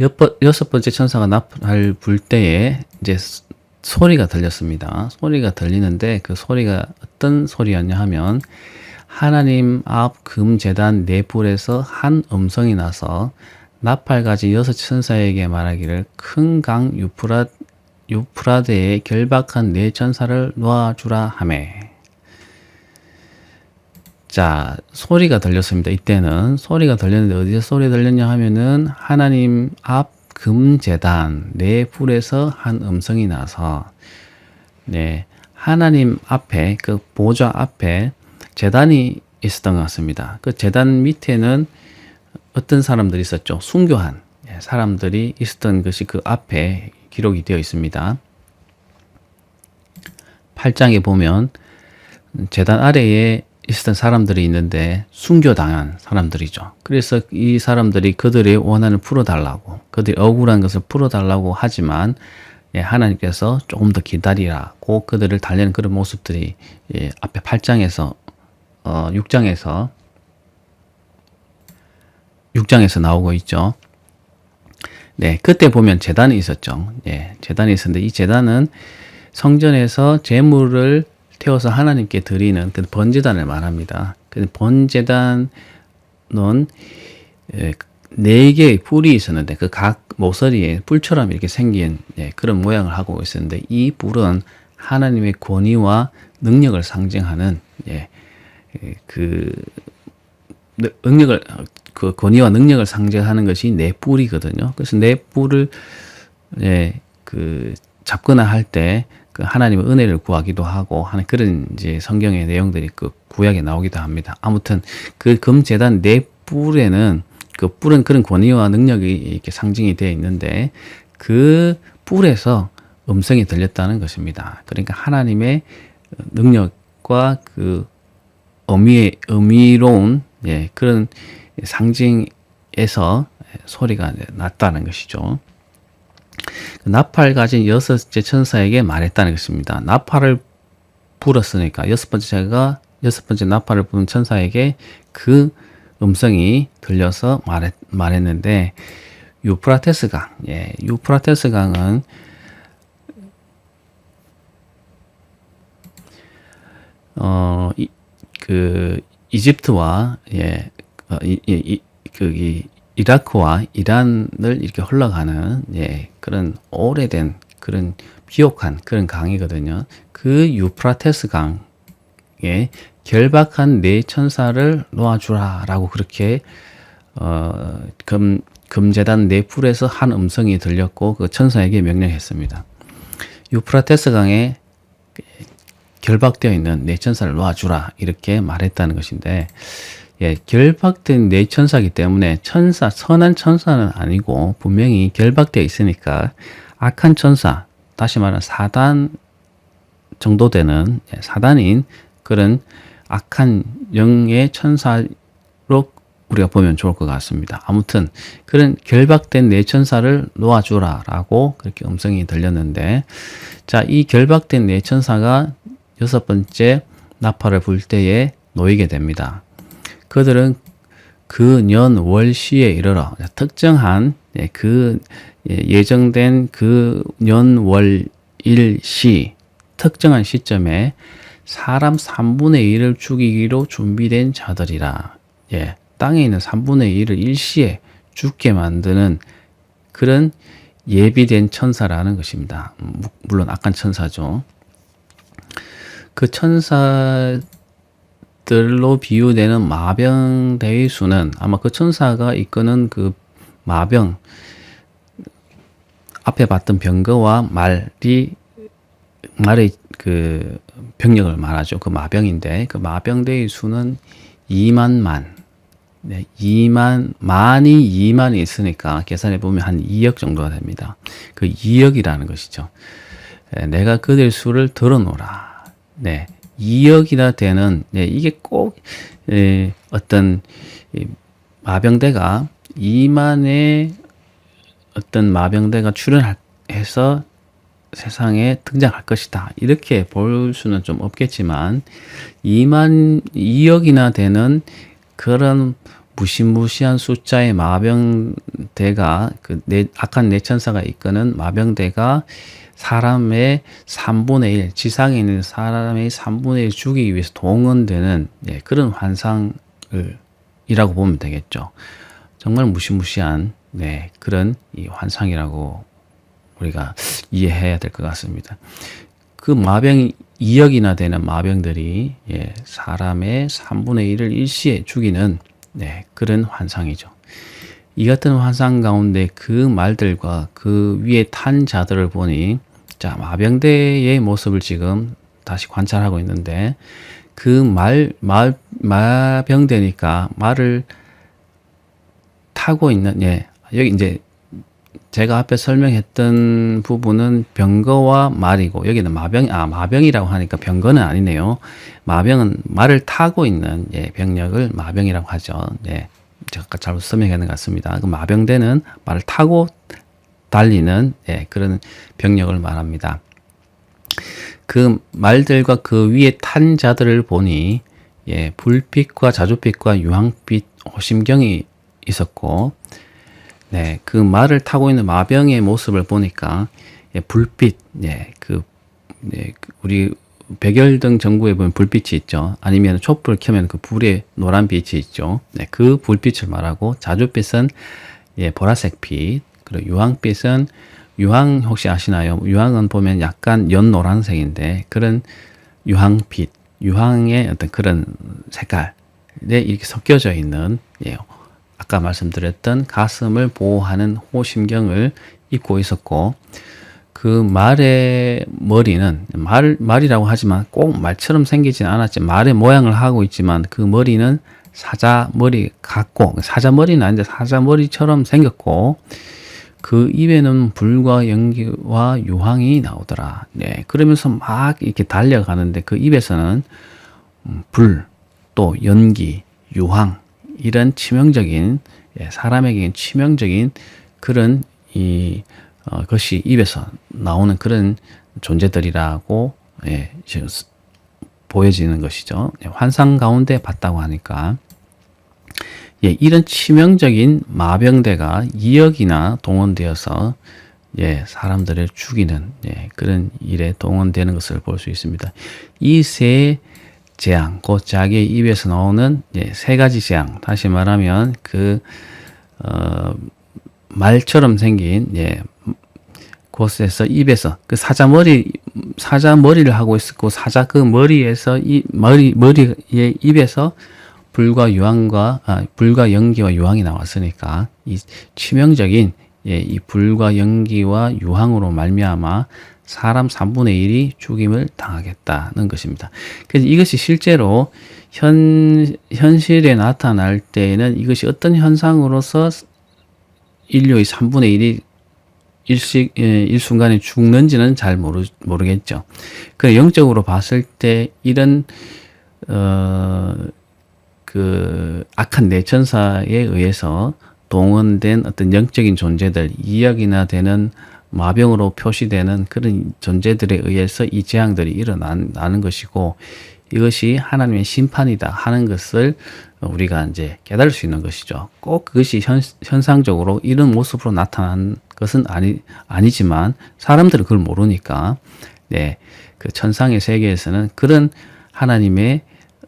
6번째 천사가 나팔을 불 때에 이제 소리가 들렸습니다. 소리가 들리는데 그 소리가 어떤 소리였냐 하면 하나님 앞 금제단 네 불에서 한 음성이 나서 나팔가지 6천사에게 말하기를 큰 강 유프라데에 결박한 네 천사를 놓아주라 하매. 자, 소리가 들렸습니다. 이때는 소리가 들렸는데 어디서 소리 들렸냐 하면은 하나님 앞 금제단 네 불에서 한 음성이 나서 하나님 앞에 그 보좌 앞에 제단이 있었던 것 같습니다. 그 제단 밑에는 어떤 사람들이 있었죠? 순교한 사람들이 있었던 것이 그 앞에 기록이 되어 있습니다. 8장에 보면 제단 아래에 있었던 사람들이 있는데 순교당한 사람들이죠. 그래서 이 사람들이 그들의 원한을 풀어달라고, 그들이 억울한 것을 풀어달라고 하지만 하나님께서 조금 더 기다리라고 그들을 달래는 그런 모습들이 앞에 8장에서 6장에서 나오고 있죠. 그때 보면 제단이 있었죠. 제단이 있었는데 이 제단은 성전에서 제물을 태워서 하나님께 드리는 그 번제단을 말합니다. 그 번제단은 4개의 뿔이 있었는데 그 각 모서리에 뿔처럼 이렇게 생긴 그런 모양을 하고 있었는데 이 뿔은 하나님의 권위와 능력을 상징하는 그 권위와 능력을 상징하는 것이 네 뿔이거든요. 그래서 네 뿔을 그 잡거나 할 때 그 하나님의 은혜를 구하기도 하고 하는 그런 이제 성경의 내용들이 그 구약에 나오기도 합니다. 아무튼 그 금제단 네 뿔에는 그 뿔은 그런 권위와 능력이 이렇게 상징이 되어 있는데 그 뿔에서 음성이 들렸다는 것입니다. 그러니까 하나님의 능력과 그 의미로운 그런 상징에서 소리가 났다는 것이죠. 나팔 가진 6째 천사에게 말했다는 것입니다. 나팔을 불었으니까 6번째 나팔을 부는 천사에게 그 음성이 들려서 말했는데 유프라테스 강, 유프라테스 강은 이집트와 이라크와 이란을 이렇게 흘러가는 그런 오래된 그런 비옥한 그런 강이거든요. 그 유프라테스 강에 결박한 네 천사를 놓아주라라고 그렇게 금제단 내풀에서 한 음성이 들렸고 그 천사에게 명령했습니다. 유프라테스 강에 결박되어 있는 내 천사를 놓아주라 이렇게 말했다는 것인데, 결박된 내 천사이기 때문에 선한 천사는 아니고 분명히 결박되어 있으니까 악한 천사, 다시 말하면 사단 정도 되는 사단인 그런 악한 영의 천사로 우리가 보면 좋을 것 같습니다. 아무튼 그런 결박된 내 천사를 놓아주라 라고 그렇게 음성이 들렸는데, 자, 이 결박된 내 천사가 6번째 나팔을 불 때에 놓이게 됩니다. 그들은 그 년 월시에 이르러 특정한 그 예정된 그 년 월 일시 특정한 시점에 사람 3분의 1을 죽이기로 준비된 자들이라. 땅에 있는 3분의 1을 일시에 죽게 만드는 그런 예비된 천사라는 것입니다. 물론 악한 천사죠. 그 천사들로 비유되는 마병대의 수는 아마 그 천사가 이끄는 그 마병, 앞에 봤던 병거와 말의 그 병력을 말하죠. 그 마병인데 그 마병대의 수는 2만. 2만이 있으니까 계산해 보면 한 2억 정도가 됩니다. 그 2억이라는 것이죠. 내가 그들 수를 들어놓으라. 2억이나 되는, 이게 꼭 어떤 마병대가 2만의 어떤 마병대가 출현해서 세상에 등장할 것이다. 이렇게 볼 수는 좀 없겠지만 2억이나 되는 그런 무시무시한 숫자의 마병대가 악한 내천사가 이끄는 마병대가 사람의 3분의 1, 지상에 있는 사람의 3분의 1 죽이기 위해서 동원되는 그런 환상이라고 보면 되겠죠. 정말 무시무시한 그런 이 환상이라고 우리가 이해해야 될 것 같습니다. 그 마병 2억이나 되는 마병들이 사람의 3분의 1을 일시에 죽이는 그런 환상이죠. 이 같은 환상 가운데 그 말들과 그 위에 탄 자들을 보니, 자, 마병대의 모습을 지금 다시 관찰하고 있는데, 그 마병대니까 말을 타고 있는, 여기 이제 제가 앞에 설명했던 부분은 병거와 말이고, 여기는 마병이라고 하니까 병거는 아니네요. 마병은 말을 타고 있는 병력을 마병이라고 하죠. 제가 잘못 설명했는 것 같습니다. 그 마병대는 말을 타고 달리는 그런 병력을 말합니다. 그 말들과 그 위에 탄 자들을 보니 불빛과 자줏빛과 유황빛 호심경이 있었고, 그 말을 타고 있는 마병의 모습을 보니까 불빛, 우리 백열등 전구에 보면 불빛이 있죠. 아니면 촛불을 켜면 그 불에 노란 빛이 있죠. 그 불빛을 말하고, 자줏빛은 보라색 빛, 그리고 유황빛은, 유황 혹시 아시나요? 유황은 보면 약간 연노란색인데 그런 유황빛, 유황의 어떤 그런 색깔에 이렇게 섞여져 있는, 아까 말씀드렸던 가슴을 보호하는 호심경을 입고 있었고, 그 말의 머리는 말이라고 하지만 꼭 말처럼 생기진 않았지만 말의 모양을 하고 있지만 그 머리는 사자 머리 같고, 사자 머리는 아닌데 사자 머리처럼 생겼고, 그 입에는 불과 연기와 유황이 나오더라. 그러면서 막 이렇게 달려가는데 그 입에서는 불, 또 연기, 유황, 이런 치명적인, 사람에게 치명적인 그런 것이 입에서 나오는 그런 존재들이라고 보여지는 것이죠. 환상 가운데 봤다고 하니까, 이런 치명적인 마병대가 2억이나 동원되어서 사람들을 죽이는 그런 일에 동원되는 것을 볼 수 있습니다. 이 세 재앙, 곧 자기의 입에서 나오는 세 가지 재앙, 다시 말하면 그 말처럼 생긴 곳에서 입에서 그 사자 머리를 하고 있었고, 사자 그 머리에서 머리의 입에서 불과 연기와 유황이 나왔으니까 이 치명적인 이 불과 연기와 유황으로 말미암아 사람 3분의 1이 죽임을 당하겠다는 것입니다. 그래서 이것이 실제로 현실에 나타날 때에는 이것이 어떤 현상으로서 인류의 3분의 1이 일순간에 죽는지는 잘 모르겠죠. 그 영적으로 봤을 때 이런 그 악한 내천사에 의해서 동원된 어떤 영적인 존재들, 이역이나 되는 마병으로 표시되는 그런 존재들에 의해서 이 재앙들이 일어나는 것이고, 이것이 하나님의 심판이다 하는 것을 우리가 이제 깨달을 수 있는 것이죠. 꼭 그것이 현상적으로 이런 모습으로 나타난 것은 아니지만 사람들은 그걸 모르니까, 네, 그 천상의 세계에서는 그런 하나님의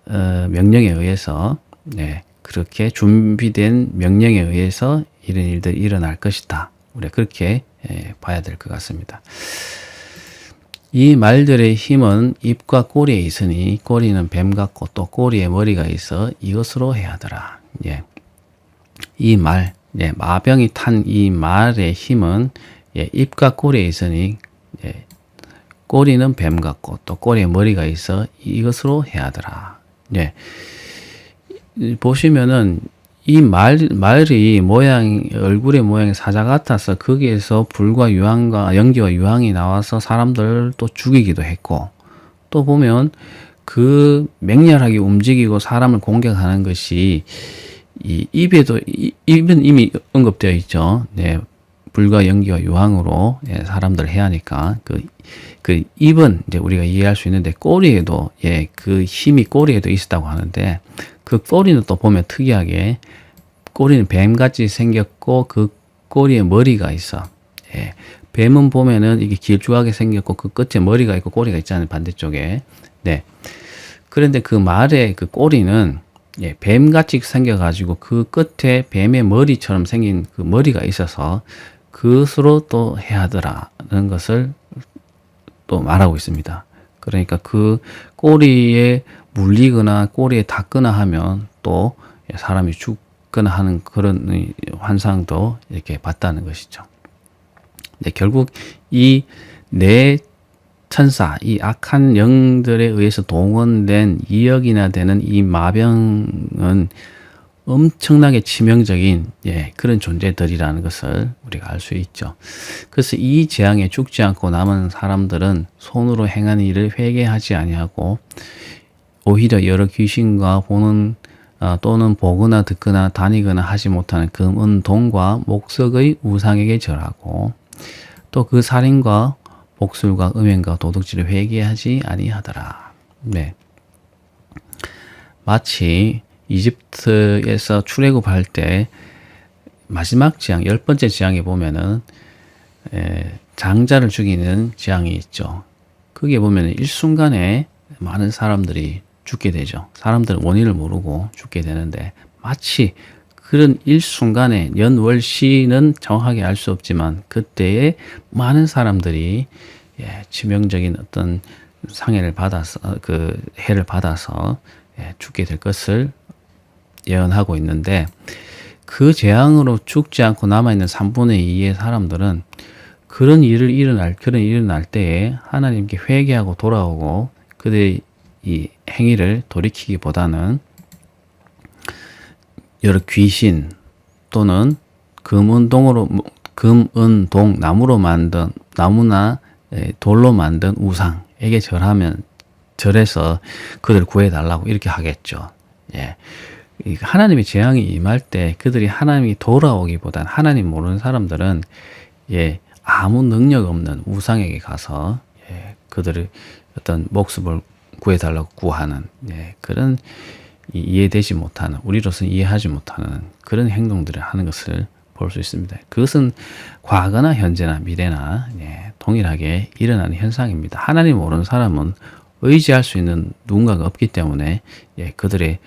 명령에 의해서, 네, 그렇게 준비된 명령에 의해서 이런 일들이 일어날 것이다. 우리가 그렇게 봐야 될 것 같습니다. 이 말들의 힘은 입과 꼬리에 있으니 꼬리는 뱀 같고 또 꼬리에 머리가 있어 이것으로 해야 하더라. 예. 이 말, 예, 마병이 탄 이 말의 힘은 입과 꼬리에 있으니 꼬리는 뱀 같고 또 꼬리에 머리가 있어 이것으로 해야 하더라. 예. 보시면은 이 말이 얼굴의 모양이 사자 같아서 거기에서 불과 유황과 연기와 유황이 나와서 사람들을 또 죽이기도 했고, 또 보면 그 맹렬하게 움직이고 사람을 공격하는 것이 이 입은 이미 언급되어 있죠. 네. 불과 연기와 유황으로 사람들을 해하니까 그 입은 이제 우리가 이해할 수 있는데, 꼬리에도 그 힘이 꼬리에도 있었다고 하는데, 그 꼬리는 또 보면 특이하게 꼬리는 뱀같이 생겼고 그 꼬리에 머리가 있어. 예. 뱀은 보면은 이게 길쭉하게 생겼고 그 끝에 머리가 있고 꼬리가 있잖아요, 반대쪽에. 네. 그런데 그 말의 그 꼬리는 뱀같이 생겨가지고 그 끝에 뱀의 머리처럼 생긴 그 머리가 있어서 그것으로 또 해하더라는 것을 또 말하고 있습니다. 그러니까 그 꼬리에 물리거나 꼬리에 닿거나 하면 또 사람이 죽거나 하는 그런 환상도 이렇게 봤다는 것이죠. 네, 결국 이 네 천사, 이 악한 영들에 의해서 동원된 2억이나 되는 이 마병은 엄청나게 치명적인 그런 존재들이라는 것을 우리가 알 수 있죠. 그래서 이 재앙에 죽지 않고 남은 사람들은 손으로 행한 일을 회개하지 아니하고 오히려 여러 귀신과 또는 보거나 듣거나 다니거나 하지 못하는 금, 은, 동과 목석의 우상에게 절하고 또 그 살인과 복술과 음행과 도둑질을 회개하지 아니하더라. 네. 마치 이집트에서 출애굽할 때 마지막 재앙, 10번째 재앙에 보면은 장자를 죽이는 재앙이 있죠. 거기에 보면은 일순간에 많은 사람들이 죽게 되죠. 사람들은 원인을 모르고 죽게 되는데, 마치 그런 일순간에 연월시는 정확하게 알 수 없지만 그때에 많은 사람들이 치명적인 어떤 상해를 받아서 해를 받아서 죽게 될 것을 예언하고 있는데, 그 재앙으로 죽지 않고 남아있는 3분의 2의 사람들은 그런 일이 일어날 때에 하나님께 회개하고 돌아오고 그들의 이 행위를 돌이키기보다는 여러 귀신 또는 금, 은, 동, 나무나 돌로 만든 우상에게 절해서 그들을 구해달라고 이렇게 하겠죠. 예. 하나님의 재앙이 임할 때 그들이 하나님이 돌아오기보다는, 하나님 모르는 사람들은 아무 능력 없는 우상에게 가서 그들의 어떤 목숨을 구해달라고 구하는 그런 이해되지 못하는, 우리로서는 이해하지 못하는 그런 행동들을 하는 것을 볼 수 있습니다. 그것은 과거나 현재나 미래나 동일하게 일어나는 현상입니다. 하나님 모르는 사람은 의지할 수 있는 누군가가 없기 때문에 그들의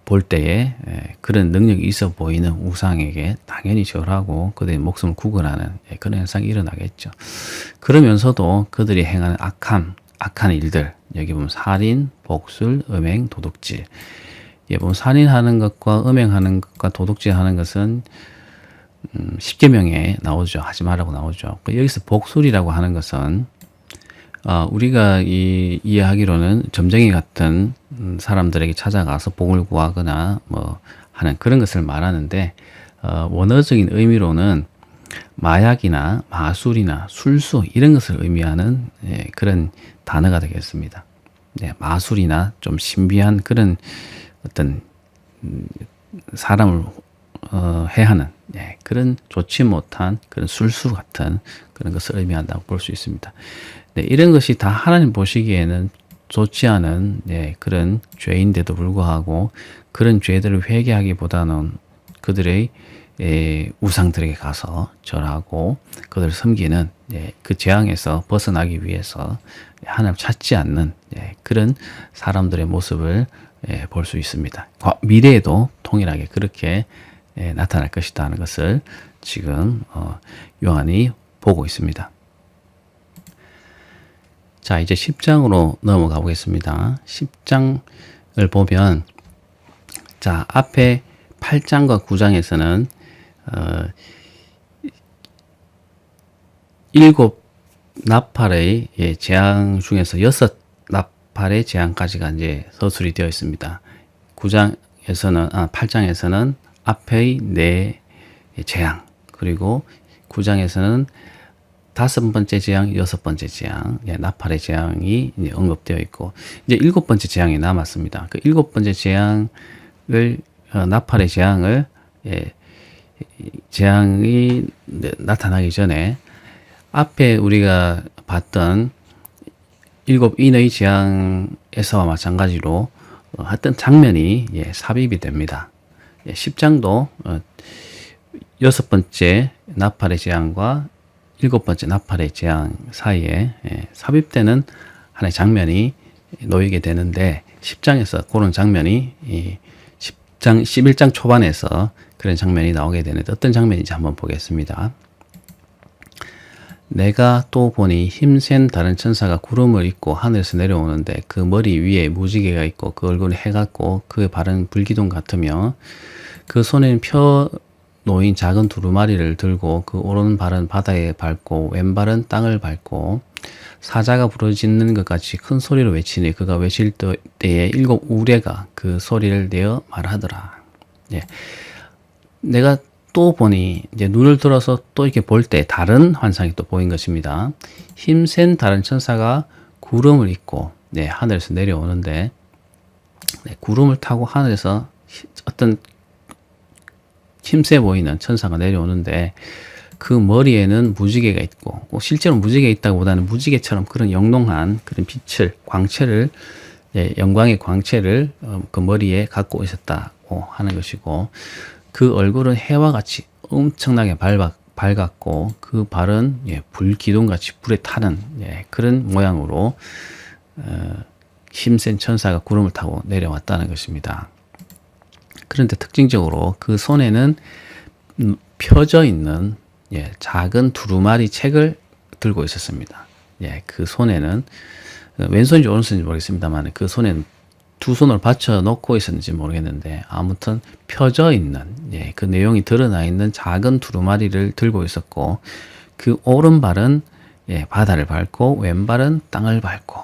볼 때에 그런 능력이 있어 보이는 우상에게 당연히 절하고 그들의 목숨을 구걸하는 그런 현상이 일어나겠죠. 그러면서도 그들이 행하는 악함, 악한 일들, 여기 보면 살인, 복술, 음행, 도둑질. 예, 보면 살인하는 것과 음행하는 것과 도둑질하는 것은 10계명에 나오죠. 하지 말라고 나오죠. 여기서 복술이라고 하는 것은 우리가 이해하기로는 점쟁이 같은 사람들에게 찾아가서 복을 구하거나 뭐 하는 그런 것을 말하는데 원어적인 의미로는 마약이나 마술이나 술수 이런 것을 의미하는 그런 단어가 되겠습니다. 네, 마술이나 좀 신비한 그런 어떤 사람을 해하는 그런 좋지 못한 그런 술수 같은 그런 것을 의미한다고 볼 수 있습니다. 네, 이런 것이 다 하나님 보시기에는 좋지 않은 그런 죄인데도 불구하고 그런 죄들을 회개하기보다는 그들의 우상들에게 가서 절하고 그들을 섬기는 그 재앙에서 벗어나기 위해서 하나님 찾지 않는 그런 사람들의 모습을 볼 수 있습니다. 미래에도 동일하게 그렇게 나타날 것이다 하는 것을 지금 요한이 보고 있습니다. 자, 이제 10장으로 넘어가 보겠습니다. 10장을 보면 자, 앞에 8장과 9장에서는 일곱 나팔의 재앙 중에서 6나팔의 재앙까지가 이제 서술이 되어 있습니다. 8장에서는 앞의 4 재앙, 그리고 9장에서는 5번째 재앙, 6번째 재앙, 나팔의 재앙이 이제 언급되어 있고, 이제 7번째 재앙이 남았습니다. 그 7번째 재앙을, 나팔의 재앙을, 재앙이 나타나기 전에 앞에 우리가 봤던 7인의 재앙에서와 마찬가지로 어떤 장면이 삽입이 됩니다. 10장도 6번째 나팔의 재앙과 7번째 나팔의 재앙 사이에 삽입되는 하나의 장면이 놓이게 되는데 10장에서 그런 장면이 11장 초반에서 그런 장면이 나오게 되는데 어떤 장면인지 한번 보겠습니다. 내가 또 보니 힘센 다른 천사가 구름을 입고 하늘에서 내려오는데 그 머리 위에 무지개가 있고 그 얼굴이 해 같고 그 발은 불기둥 같으며 그 손에는 펴 놓인 작은 두루마리를 들고 그 오른발은 바다에 밟고 왼발은 땅을 밟고 사자가 부르짖는 것 같이 큰 소리로 외치니 그가 외칠 때에 7 우레가 그 소리를 내어 말하더라. 내가 또 보니 이제 눈을 들어서 또 이렇게 볼 때 다른 환상이 또 보인 것입니다. 힘센 다른 천사가 구름을 입고 하늘에서 내려오는데 구름을 타고 하늘에서 어떤 힘세 보이는 천사가 내려오는데 그 머리에는 무지개가 있고 실제로 무지개가 있다기보다는 무지개처럼 그런 영롱한 그런 빛을 광채를 영광의 광채를 그 머리에 갖고 있었다고 하는 것이고 그 얼굴은 해와 같이 엄청나게 밝았고 그 발은 불기둥같이 불에 타는 그런 모양으로 힘센 천사가 구름을 타고 내려왔다는 것입니다. 그런데 특징적으로 그 손에는 펴져 있는 작은 두루마리 책을 들고 있었습니다. 그 손에는 왼손인지 오른손인지 모르겠습니다만 그 손에는 두 손을 받쳐 놓고 있었는지 모르겠는데 아무튼 펴져 있는 그 내용이 드러나 있는 작은 두루마리를 들고 있었고 그 오른발은 바다를 밟고 왼발은 땅을 밟고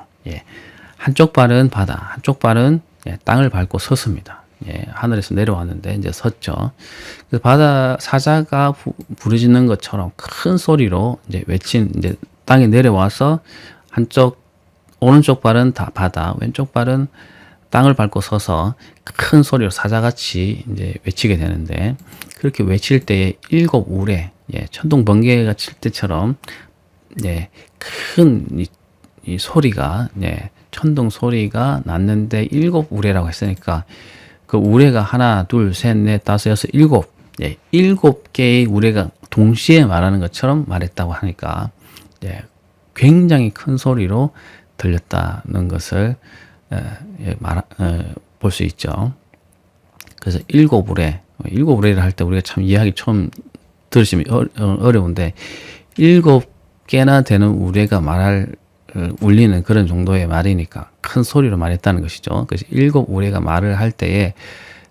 한쪽 발은 바다, 한쪽 발은 땅을 밟고 섰습니다. 하늘에서 내려왔는데 이제 섰죠. 그 바다 사자가 부르짖는 것처럼 큰 소리로 이제 이제 땅에 내려와서 오른쪽 발은 다 바다, 왼쪽 발은 땅을 밟고 서서 큰 소리로 사자같이 이제 외치게 되는데 그렇게 외칠 때에 7 우레, 천둥 번개가 칠 때처럼 큰 이 소리가 천둥 소리가 났는데 7 우레라고 했으니까 그 우레가 하나, 둘, 셋, 넷, 다섯, 여섯, 7 7개의 우레가 동시에 말하는 것처럼 말했다고 하니까 굉장히 큰 소리로 들렸다는 것을 볼 수 있죠. 그래서 7 우레를 할 때 우리가 참 이해하기 처음 들으시면 어려운데 7개나 되는 우레가 말할 울리는 그런 정도의 말이니까 큰 소리로 말했다는 것이죠. 그래서 7 우레가 말을 할 때에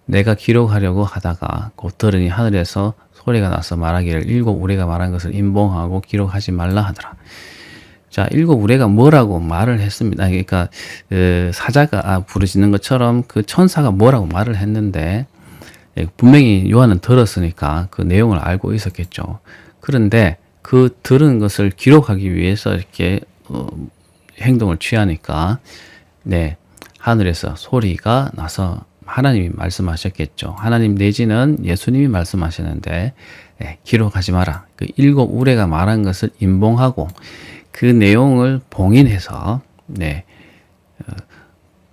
내가 기록하려고 하다가 곧 들으니 하늘에서 소리가 나서 말하기를 7 우레가 말한 것을 임봉하고 기록하지 말라 하더라. 자, 7 우레가 뭐라고 말을 했습니다. 그러니까 사자가 부르짖는 것처럼 그 천사가 뭐라고 말을 했는데 분명히 요한은 들었으니까 그 내용을 알고 있었겠죠. 그런데 그 들은 것을 기록하기 위해서 이렇게 행동을 취하니까 네, 하늘에서 소리가 나서 하나님이 말씀하셨겠죠. 하나님 내지는 예수님이 말씀하셨는데 기록하지 마라. 그 7 우레가 말한 것을 임봉하고 그 내용을 봉인해서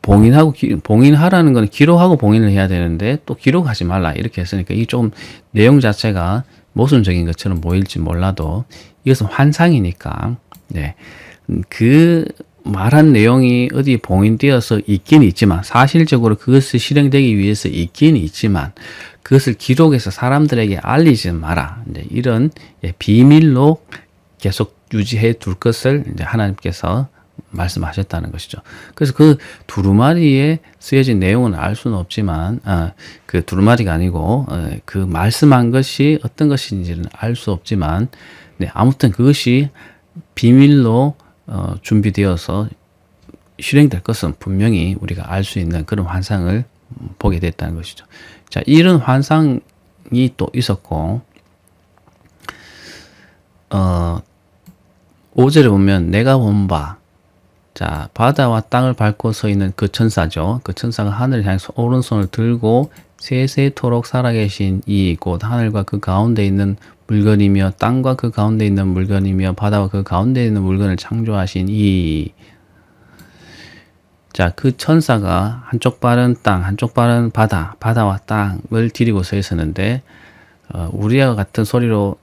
봉인하라는 건 기록하고 봉인을 해야 되는데 또 기록하지 말라 이렇게 했으니까 이 좀 내용 자체가 모순적인 것처럼 보일지 몰라도 이것은 환상이니까 그 말한 내용이 어디 봉인되어서 있긴 있지만 사실적으로 그것이 실행되기 위해서 있긴 있지만 그것을 기록해서 사람들에게 알리지 마라. 이런 비밀로 계속 유지해 둘 것을 이제 하나님께서 말씀하셨다는 것이죠. 그래서 그 두루마리에 쓰여진 내용은 알 수는 없지만 그 두루마리가 아니고 그 말씀한 것이 어떤 것인지는 알 수 없지만 아무튼 그것이 비밀로 준비되어서 실행될 것은 분명히 우리가 알 수 있는 그런 환상을 보게 됐다는 것이죠. 자, 이런 환상이 또 있었고 5절에 보면 내가 본 바, 자, 바다와 땅을 밟고 서 있는 그 천사죠. 그 천사가 하늘을 향해서 오른손을 들고 세세토록 살아계신 이 곧 하늘과 그 가운데 있는 물건이며 땅과 그 가운데 있는 물건이며 바다와 그 가운데 있는 물건을 창조하신 이, 자, 그 천사가 한쪽 발은 땅, 한쪽 발은 바다, 바다와 땅을 디리고 서 있었는데 우리와 같은 소리로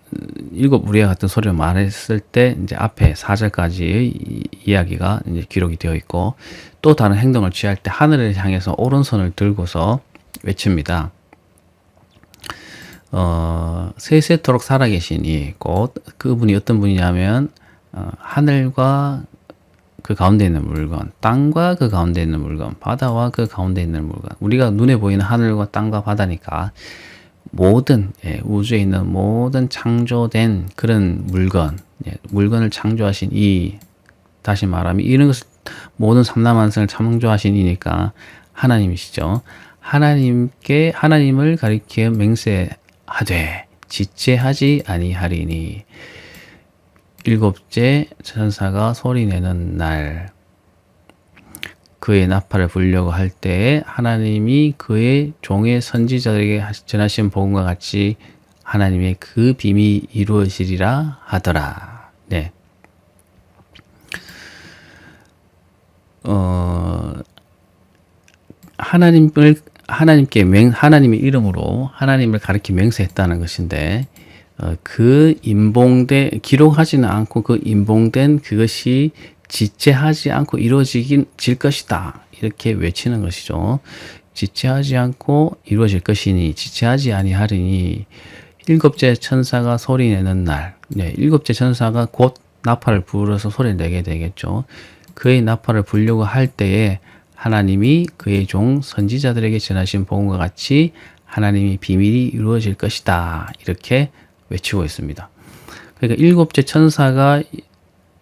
7 우리와 같은 소리로 말했을 때 이제 앞에 4절까지의 이야기가 이제 기록이 되어 있고 또 다른 행동을 취할 때 하늘을 향해서 오른손을 들고서 외칩니다. 세세토록 살아계시니 곧 그분이 어떤 분이냐면 하늘과 그 가운데 있는 물건, 땅과 그 가운데 있는 물건, 바다와 그 가운데 있는 물건. 우리가 눈에 보이는 하늘과 땅과 바다니까 모든 우주에 있는 모든 창조된 그런 물건, 물건을 창조하신 이, 다시 말하면 이런 것을 모든 삼라만상을 창조하신 이니까 하나님이시죠. 하나님을 가리켜 맹세하되 지체하지 아니하리니 7째 천사가 소리내는 날 그의 나팔을 불려고 할 때에 하나님이 그의 종의 선지자들에게 전하신 복음과 같이 하나님의 그 비밀이 이루어지리라 하더라. 네. 하나님의 이름으로 하나님을 가리켜 맹세했다는 것인데 그 기록하지는 않고 그 임봉된 그것이 지체하지 않고 이루어질 것이다. 이렇게 외치는 것이죠. 지체하지 않고 이루어질 것이니 지체하지 아니하리니 7째 천사가 소리내는 날, 7째 천사가 곧 나팔을 불어서 소리를 내게 되겠죠. 그의 나팔을 불려고 할 때에 하나님이 그의 종 선지자들에게 전하신 복음과 같이 하나님의 비밀이 이루어질 것이다. 이렇게 외치고 있습니다. 그러니까 7째 천사가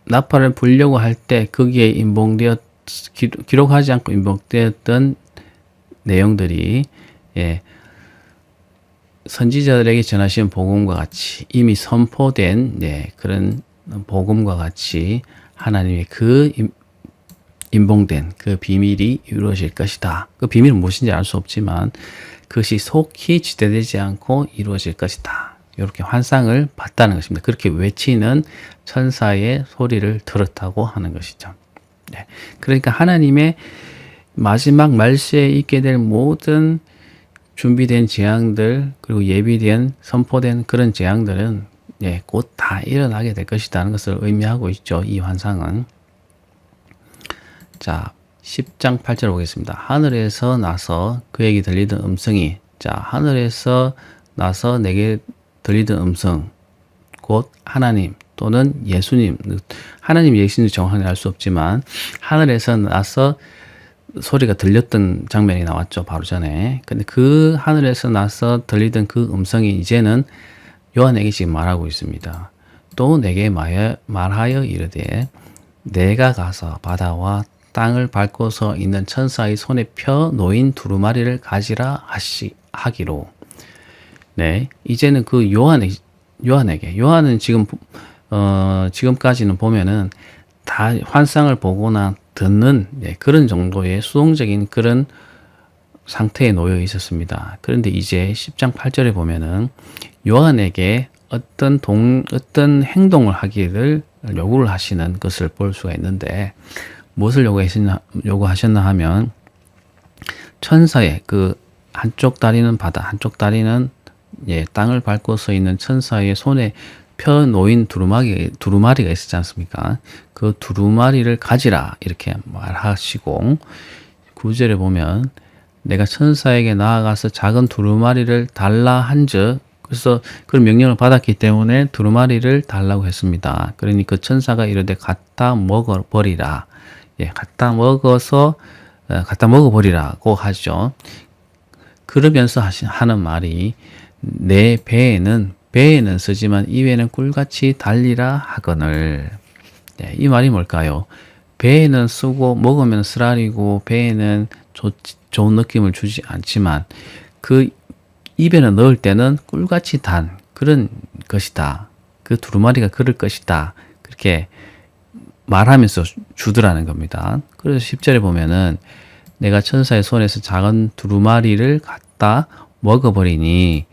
나팔을 불려고 할 때 거기에 기록하지 않고 임봉되었던 내용들이 선지자들에게 전하신 복음과 같이 이미 선포된 그런 복음과 같이 하나님의 그 임봉된 그 비밀이 이루어질 것이다. 그 비밀은 무엇인지 알 수 없지만 그것이 속히 지체되지 않고 이루어질 것이다. 이렇게 환상을 봤다는 것입니다. 그렇게 외치는 천사의 소리를 들었다고 하는 것이죠. 네. 그러니까 하나님의 마지막 말세에 있게 될 모든 준비된 재앙들 그리고 예비된 선포된 그런 재앙들은 곧 다 일어나게 될 것이라는 것을 의미하고 있죠. 이 환상은. 자, 10장 8절 보겠습니다. 하늘에서 나서 그에게 들리던 음성이, 자, 하늘에서 나서 내게 들리던 음성, 곧 하나님, 또는 예수님, 하나님 예수님 정확하게 알 수 없지만 하늘에서 나서 소리가 들렸던 장면이 나왔죠. 바로 전에. 근데 그 하늘에서 나서 들리던 그 음성이 이제는 요한에게 지금 말하고 있습니다. 또 내게 말하여 이르되 내가 가서 바다와 땅을 밟고서 있는 천사의 손에 펴 놓인 두루마리를 가지라 하기로. 네, 이제는 그 요한에게 요한은 지금 지금까지는 보면은 다 환상을 보거나 듣는 그런 정도의 수동적인 그런 상태에 놓여 있었습니다. 그런데 이제 10장 8절에 보면은 요한에게 어떤 행동을 하기를 요구를 하시는 것을 볼 수가 있는데, 무엇을 요구하셨나 하면 천사의 그 한쪽 다리는 바다, 한쪽 다리는 땅을 밟고 서 있는 천사의 손에 펴 놓인 두루마리가 있었지 않습니까? 그 두루마리를 가지라 이렇게 말하시고, 9절에 보면 내가 천사에게 나아가서 작은 두루마리를 달라 한즉, 그래서 그런 명령을 받았기 때문에 두루마리를 달라고 했습니다. 그러니 그 천사가 이르되 갖다 먹어버리라. 갖다 먹어버리라고 하죠. 그러면서 하는 말이 내 배에는 쓰지만 입에는 꿀같이 달리라 하거늘. 이 말이 뭘까요? 배에는 쓰고 먹으면 쓰라리고 배에는 좋은 느낌을 주지 않지만 그 입에는 넣을 때는 꿀같이 단 그런 것이다. 그 두루마리가 그럴 것이다. 그렇게 말하면서 주더라는 겁니다. 그래서 10절에 보면은 내가 천사의 손에서 작은 두루마리를 갖다 먹어버리니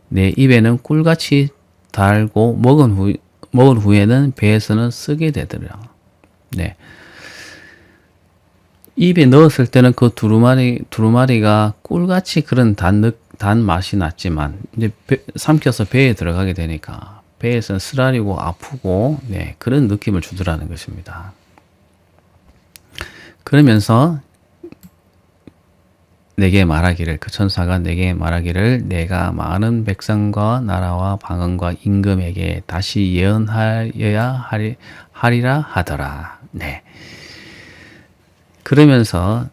내 입에는 꿀같이 달고 먹은 후에는 배에서는 쓰게 되더라. 네. 입에 넣었을 때는 그 두루마리가 꿀같이 그런 단 맛이 났지만 이제 삼켜서 배에 들어가게 되니까 배에서는 쓰라리고 아프고 그런 느낌을 주더라는 것입니다. 그러면서 내게 말하기를, 그 천사가 내게 말하기를 내가 많은 백성과 나라와 방언과 임금에게 다시 예언하여야 하리라 하더라. 네. 그러면서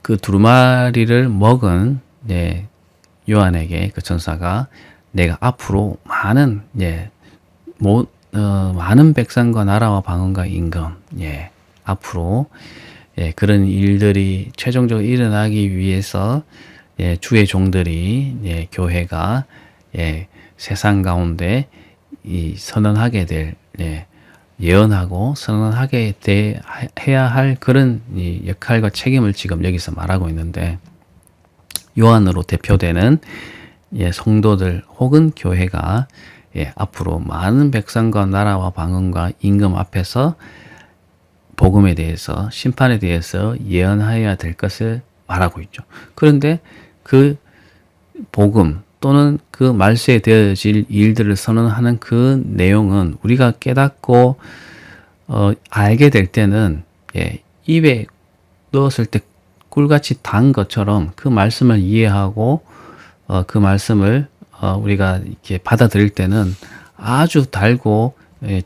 그 두루마리를 먹은 요한에게 그 천사가 내가 앞으로 많은 백성과 나라와 방언과 임금 앞으로 그런 일들이 최종적으로 일어나기 위해서 주의 종들이 교회가 세상 가운데 선언하게 될 예언하고 선언하게 해야 할 그런 역할과 책임을 지금 여기서 말하고 있는데, 요한으로 대표되는 성도들 혹은 교회가 앞으로 많은 백성과 나라와 방언과 임금 앞에서 복음에 대해서, 심판에 대해서 예언하여야 될 것을 말하고 있죠. 그런데 그 복음 또는 그 말세에 되어질 일들을 선언하는 그 내용은 우리가 깨닫고 알게 될 때는 입에 넣었을 때 꿀같이 단 것처럼 그 말씀을 이해하고 그 말씀을 우리가 이렇게 받아들일 때는 아주 달고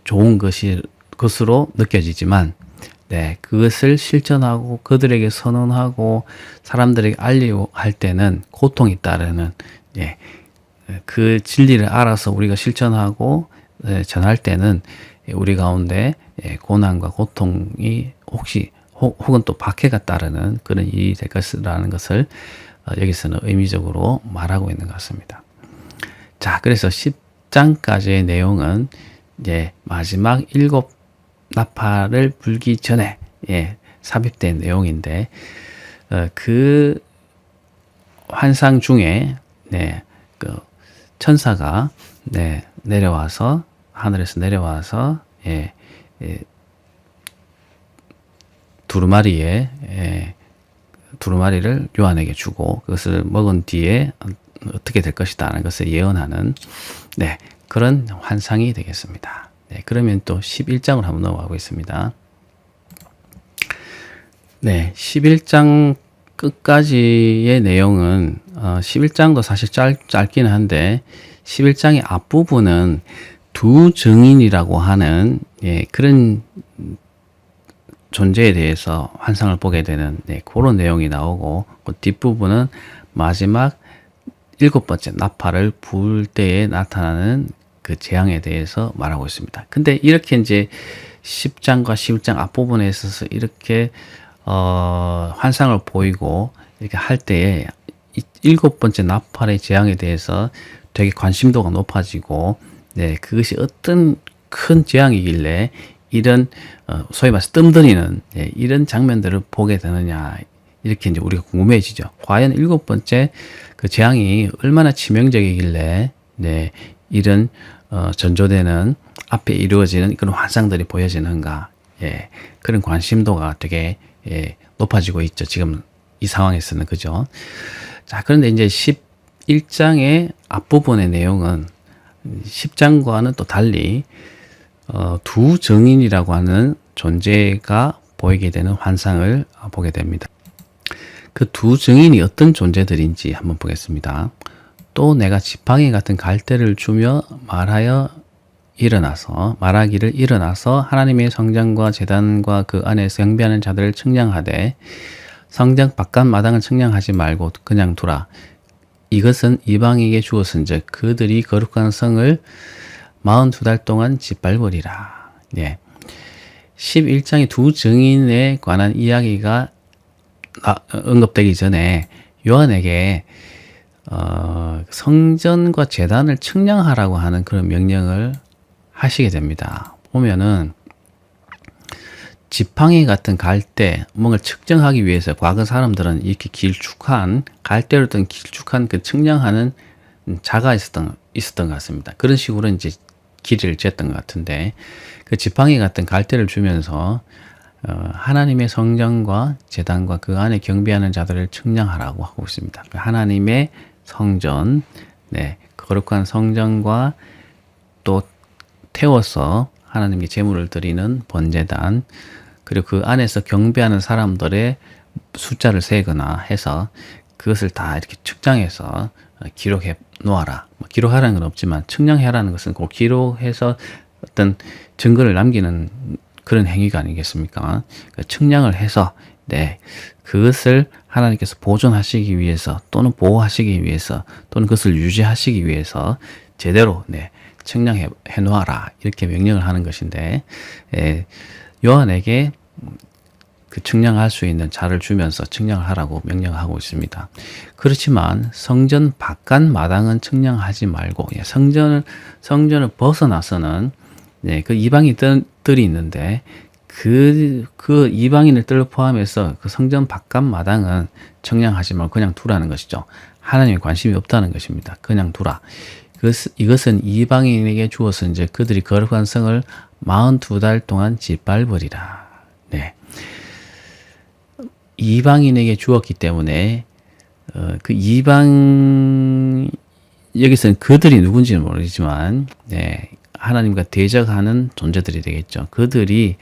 좋은 것으로 느껴지지만 그것을 실천하고 그들에게 선언하고 사람들에게 알리고 할 때는 고통이 따르는 그 진리를 알아서 우리가 실천하고 전할 때는 우리 가운데 고난과 고통이 혹은 또 박해가 따르는 그런 일이 될 것이라는 것을 여기서는 의미적으로 말하고 있는 것 같습니다. 자, 그래서 10장까지의 내용은 이제 마지막 7 나팔을 불기 전에 삽입된 내용인데, 그 환상 중에 그 천사가 내려와서 하늘에서 내려와서 두루마리를 요한에게 주고 그것을 먹은 뒤에 어떻게 될 것이다 하는 것을 예언하는 그런 환상이 되겠습니다. 그러면 또 11장을 한번 넘어가 보겠습니다. 11장 끝까지의 내용은 11장도 사실 짧기는 한데 11장의 앞부분은 두 증인이라고 하는 그런 존재에 대해서 환상을 보게 되는 그런 내용이 나오고, 그 뒷부분은 마지막 7번째 나팔을 불 때에 나타나는 그 재앙에 대해서 말하고 있습니다. 근데 이렇게 이제 10장과 11장 앞부분에 있어서 이렇게 환상을 보이고 이렇게 할 때에 7번째 나팔의 재앙에 대해서 되게 관심도가 높아지고, 그것이 어떤 큰 재앙이길래 이런 소위 말해서 뜸들이는 이런 장면들을 보게 되느냐, 이렇게 이제 우리가 궁금해지죠. 과연 7번째 그 재앙이 얼마나 치명적이길래 이런 전조되는 앞에 이루어지는 그런 환상들이 보여지는가, 그런 관심도가 되게 높아지고 있죠. 지금 이 상황에서는, 그죠? 자, 그런데 이제 11장의 앞부분의 내용은 10장과는 또 달리 두 증인이라고 하는 존재가 보이게 되는 환상을 보게 됩니다. 그 두 증인이 어떤 존재들인지 한번 보겠습니다. 또 내가 지팡이 같은 갈대를 주며 말하기를 일어나서 하나님의 성전과 제단과 그 안에서 경배하는 자들을 측량하되 성전 바깥 마당을 측량하지 말고 그냥 두라. 이것은 이방에게 주었은즉 그들이 거룩한 성을 42달 동안 짓밟으리라. 11장의 두 증인에 관한 이야기가 언급되기 전에 요한에게 성전과 제단을 측량하라고 하는 그런 명령을 하시게 됩니다. 보면은 지팡이 같은 갈대, 뭔가를 측정하기 위해서 과거 사람들은 이렇게 길쭉한 갈대로 든 길쭉한 그 측량하는 자가 있었던 것 같습니다. 그런 식으로 이제 길이를 쟀던 것 같은데, 그 지팡이 같은 갈대를 주면서 하나님의 성전과 제단과 그 안에 경배하는 자들을 측량하라고 하고 있습니다. 하나님의 성전, 거룩한 성전과 또 태워서 하나님께 제물을 드리는 번제단, 그리고 그 안에서 경배하는 사람들의 숫자를 세거나 해서 그것을 다 이렇게 측정해서 기록해 놓아라. 기록하라는 건 없지만 측량해라는 것은 꼭 기록해서 어떤 증거를 남기는 그런 행위가 아니겠습니까? 측량을 해서 그것을 하나님께서 보존하시기 위해서 또는 보호하시기 위해서 또는 그것을 유지하시기 위해서 제대로 측량해 놓아라, 이렇게 명령을 하는 것인데, 요한에게 그 측량할 수 있는 자를 주면서 측량을 하라고 명령하고 있습니다. 그렇지만 성전 바깥 마당은 측량하지 말고, 성전을 벗어나서는 그 이방인들이 있는데 그 이방인들을 포함해서 그 성전 바깥 마당은 측량하지 말고 그냥 두라는 것이죠. 하나님의 관심이 없다는 것입니다. 그냥 두라. 이것은 이방인에게 주어서 이제 그들이 거룩한 성을 42달 동안 짓밟으리라. 이방인에게 주었기 때문에 그 여기서는 그들이 누군지는 모르지만 하나님과 대적하는 존재들이 되겠죠. 그들이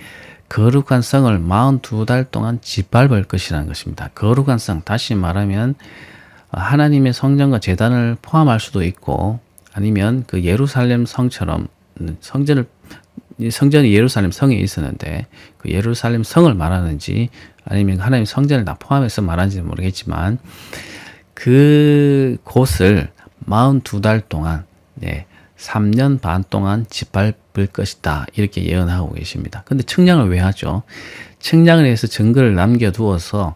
거룩한 성을 42달 동안 짓밟을 것이라는 것입니다. 거룩한 성, 다시 말하면 하나님의 성전과 제단을 포함할 수도 있고, 아니면 그 예루살렘 성처럼 성전이 예루살렘 성에 있었는데 그 예루살렘 성을 말하는지 아니면 하나님 성전을 다 포함해서 말하는지는 모르겠지만, 그 곳을 42달 동안 3년 반 동안 짓밟을 것이다, 이렇게 예언하고 계십니다. 근데 측량을 왜 하죠? 측량을 해서 증거를 남겨두어서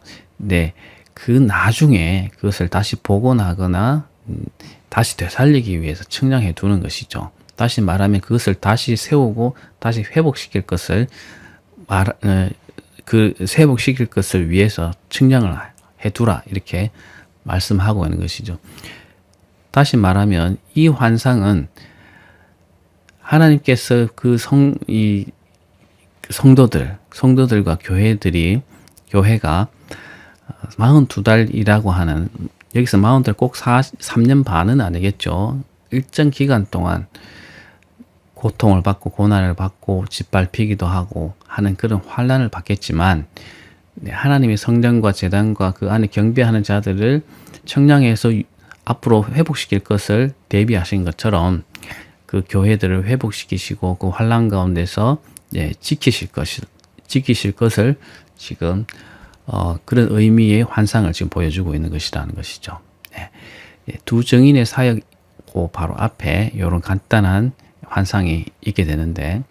그 나중에 그것을 다시 복원하거나 다시 되살리기 위해서 측량해 두는 것이죠. 다시 말하면 그것을 다시 세우고 다시 회복시킬 것을 회복시킬 것을 위해서 측량을 해 두라, 이렇게 말씀하고 있는 것이죠. 다시 말하면 이 환상은 하나님께서 성도들과 교회가 42달이라고 하는, 여기서 42달 꼭 3년 반은 아니겠죠. 일정 기간 동안 고통을 받고 고난을 받고 짓밟히기도 하고 하는 그런 환난을 받겠지만, 하나님의 성전과 제단과 그 안에 경배하는 자들을 측량해서 앞으로 회복시킬 것을 대비하신 것처럼 그 교회들을 회복시키시고 그 환란 가운데서 지키실 것을 지금 그런 의미의 환상을 지금 보여주고 있는 것이라는 것이죠. 두 증인의 사역 바로 앞에 이런 간단한 환상이 있게 되는데,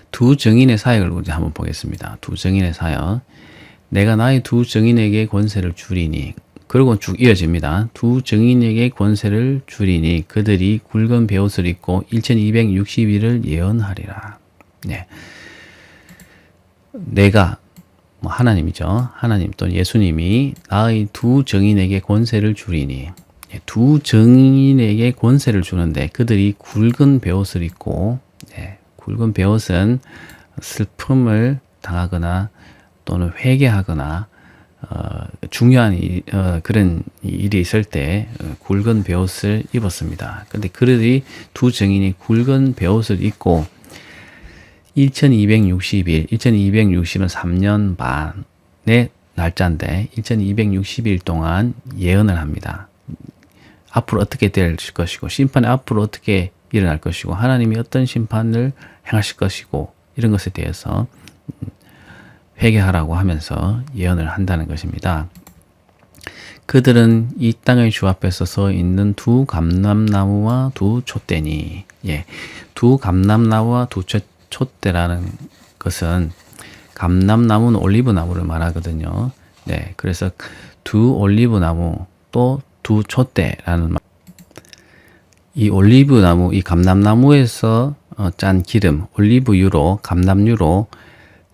두 증인의 사역을 이제 한번 보겠습니다. 두 증인의 사역. 내가 나의 두 증인에게 권세를 주리니, 그리고 쭉 이어집니다. 두 증인에게 권세를 주리니 그들이 굵은 베옷을 입고 1260일을 예언하리라. 내가 하나님이죠. 하나님 또는 예수님이 나의 두 증인에게 권세를 주리니, 두 증인에게 권세를 주는데 그들이 굵은 베옷을 입고, 굵은 베옷은 슬픔을 당하거나 또는 회개하거나 중요한 그런 일이 있을 때 굵은 베옷을 입었습니다. 근데 그들이 두 증인이 굵은 베옷을 입고 1260일, 1260은 3년 반의 날짜인데 1260일 동안 예언을 합니다. 앞으로 어떻게 될 것이고, 심판이 앞으로 어떻게 일어날 것이고, 하나님이 어떤 심판을 행하실 것이고, 이런 것에 대해서 회개하라고 하면서 예언을 한다는 것입니다. 그들은 이 땅의 주 앞에서 서 있는 두 감람나무와 두 촛대니, 두 감람나무와 두 촛대라는 것은, 감람나무는 올리브나무를 말하거든요. 그래서 두 올리브나무 또 두 촛대라는 이 올리브나무, 이 감람나무에서 짠 기름, 올리브유로, 감람유로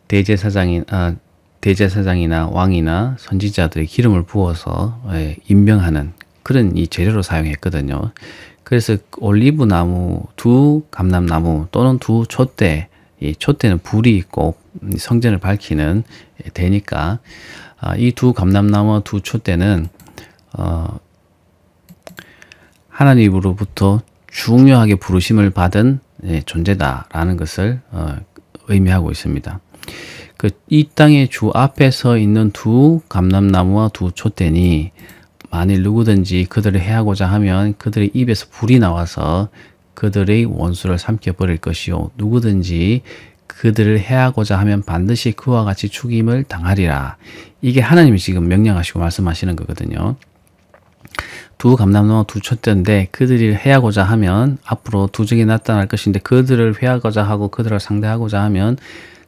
대제사장이나 왕이나 선지자들의 기름을 부어서 임명하는 그런 이 재료로 사용했거든요. 그래서 올리브나무, 두 감람나무 또는 두 촛대, 이 촛대는 불이 있고 성전을 밝히는 대니까, 이 두 감람나무와 두 촛대는 하나님으로부터 중요하게 부르심을 받은 존재다라는 것을 의미하고 있습니다. 이 땅의 주 앞에 서 있는 두 감람나무와 두 촛대니, 만일 누구든지 그들을 해하고자 하면 그들의 입에서 불이 나와서 그들의 원수를 삼켜버릴 것이요, 누구든지 그들을 해하고자 하면 반드시 그와 같이 죽임을 당하리라. 이게 하나님이 지금 명령하시고 말씀하시는 거거든요. 두 감람나무와 두 촛대인데, 그들이 해하고자 하면 앞으로 두 증인이 나타날 것인데, 그들을 회하고자 하고 그들을 상대하고자 하면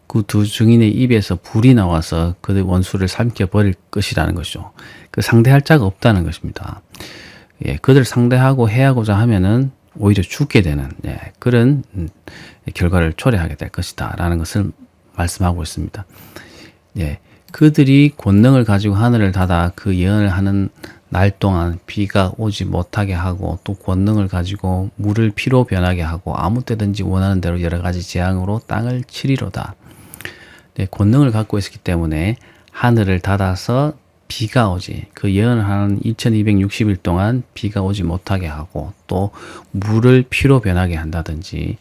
그 두 증인의 입에서 불이 나와서 그들 원수를 삼켜버릴 것이라는 것이죠. 그 상대할 자가 없다는 것입니다. 그들을 상대하고 해하고자 하면은 오히려 죽게 되는 그런 결과를 초래하게 될 것이다 라는 것을 말씀하고 있습니다. 그들이 권능을 가지고 하늘을 닫아 그 예언을 하는 날 동안 비가 오지 못하게 하고, 또 권능을 가지고 물을 피로 변하게 하고 아무 때든지 원하는 대로 여러 가지 재앙으로 땅을 치리로다. 권능을 갖고 있었기 때문에 하늘을 닫아서 비가 오지, 그 예언을 하는 1260일 동안 비가 오지 못하게 하고, 또 물을 피로 변하게 한다든지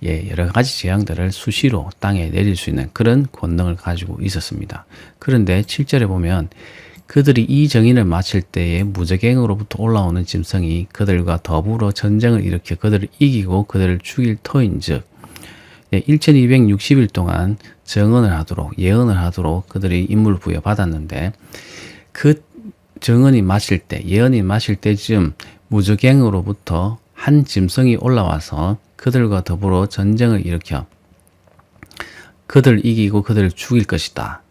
여러 가지 재앙들을 수시로 땅에 내릴 수 있는 그런 권능을 가지고 있었습니다. 그런데 7절에 보면 그들이 이 정인을 마칠 때에 무적행으로부터 올라오는 짐승이 그들과 더불어 전쟁을 일으켜 그들을 이기고 그들을 죽일 터인즉, 1260일 동안 정언을 하도록, 예언을 하도록 그들이 임무를 부여받았는데, 그 정언이 마칠 때, 예언이 마칠 때쯤 무적행으로부터 한 짐승이 올라와서 그들과 더불어 전쟁을 일으켜 그들을 이기고 그들을 죽일 것이다.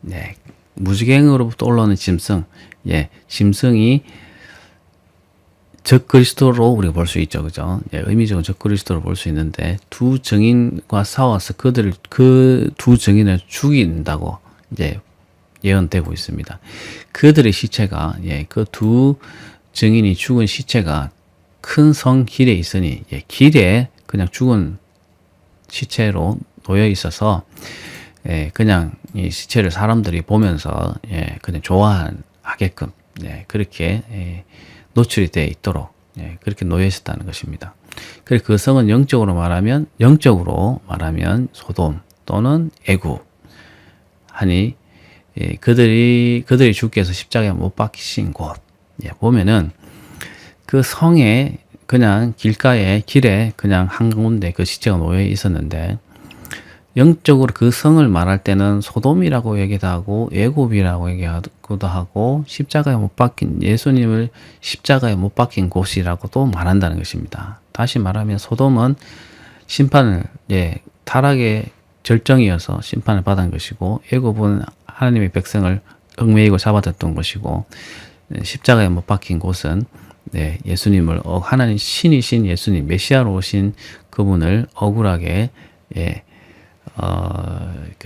무적행으로부터 올라오는 짐승, 짐승이 적그리스도로 우리가 볼 수 있죠, 그죠? 의미적으로 적그리스도로 볼 수 있는데, 두 증인과 싸워서 그 두 증인을 죽인다고 예언되고 있습니다. 그들의 시체가, 그 두 증인이 죽은 시체가 큰 성 길에 있으니, 길에 그냥 죽은 시체로 놓여 있어서, 그냥 이 시체를 사람들이 보면서 그냥 좋아하게끔 그렇게 노출이 되어 있도록 그렇게 놓여 있었다는 것입니다. 그래서 그 성은 영적으로 말하면 소돔 또는 애굽 하니, 그들이 주께서 십자가에 못 박히신 곳 보면은 그 성에 그냥 길에 그냥 한가운데 그 시체가 놓여 있었는데, 영적으로 그 성을 말할 때는 소돔이라고 얘기도 하고 애굽이라고 얘기하기도 하고 십자가에 못 박힌 예수님을 십자가에 못 박힌 곳이라고도 말한다는 것입니다. 다시 말하면 소돔은 심판을 타락의 절정이어서 심판을 받은 것이고, 애굽은 하나님의 백성을 얽매이고 잡아뒀던 것이고, 십자가에 못 박힌 곳은 예수님을 하나님 신이신 예수님 메시아로 오신 그분을 억울하게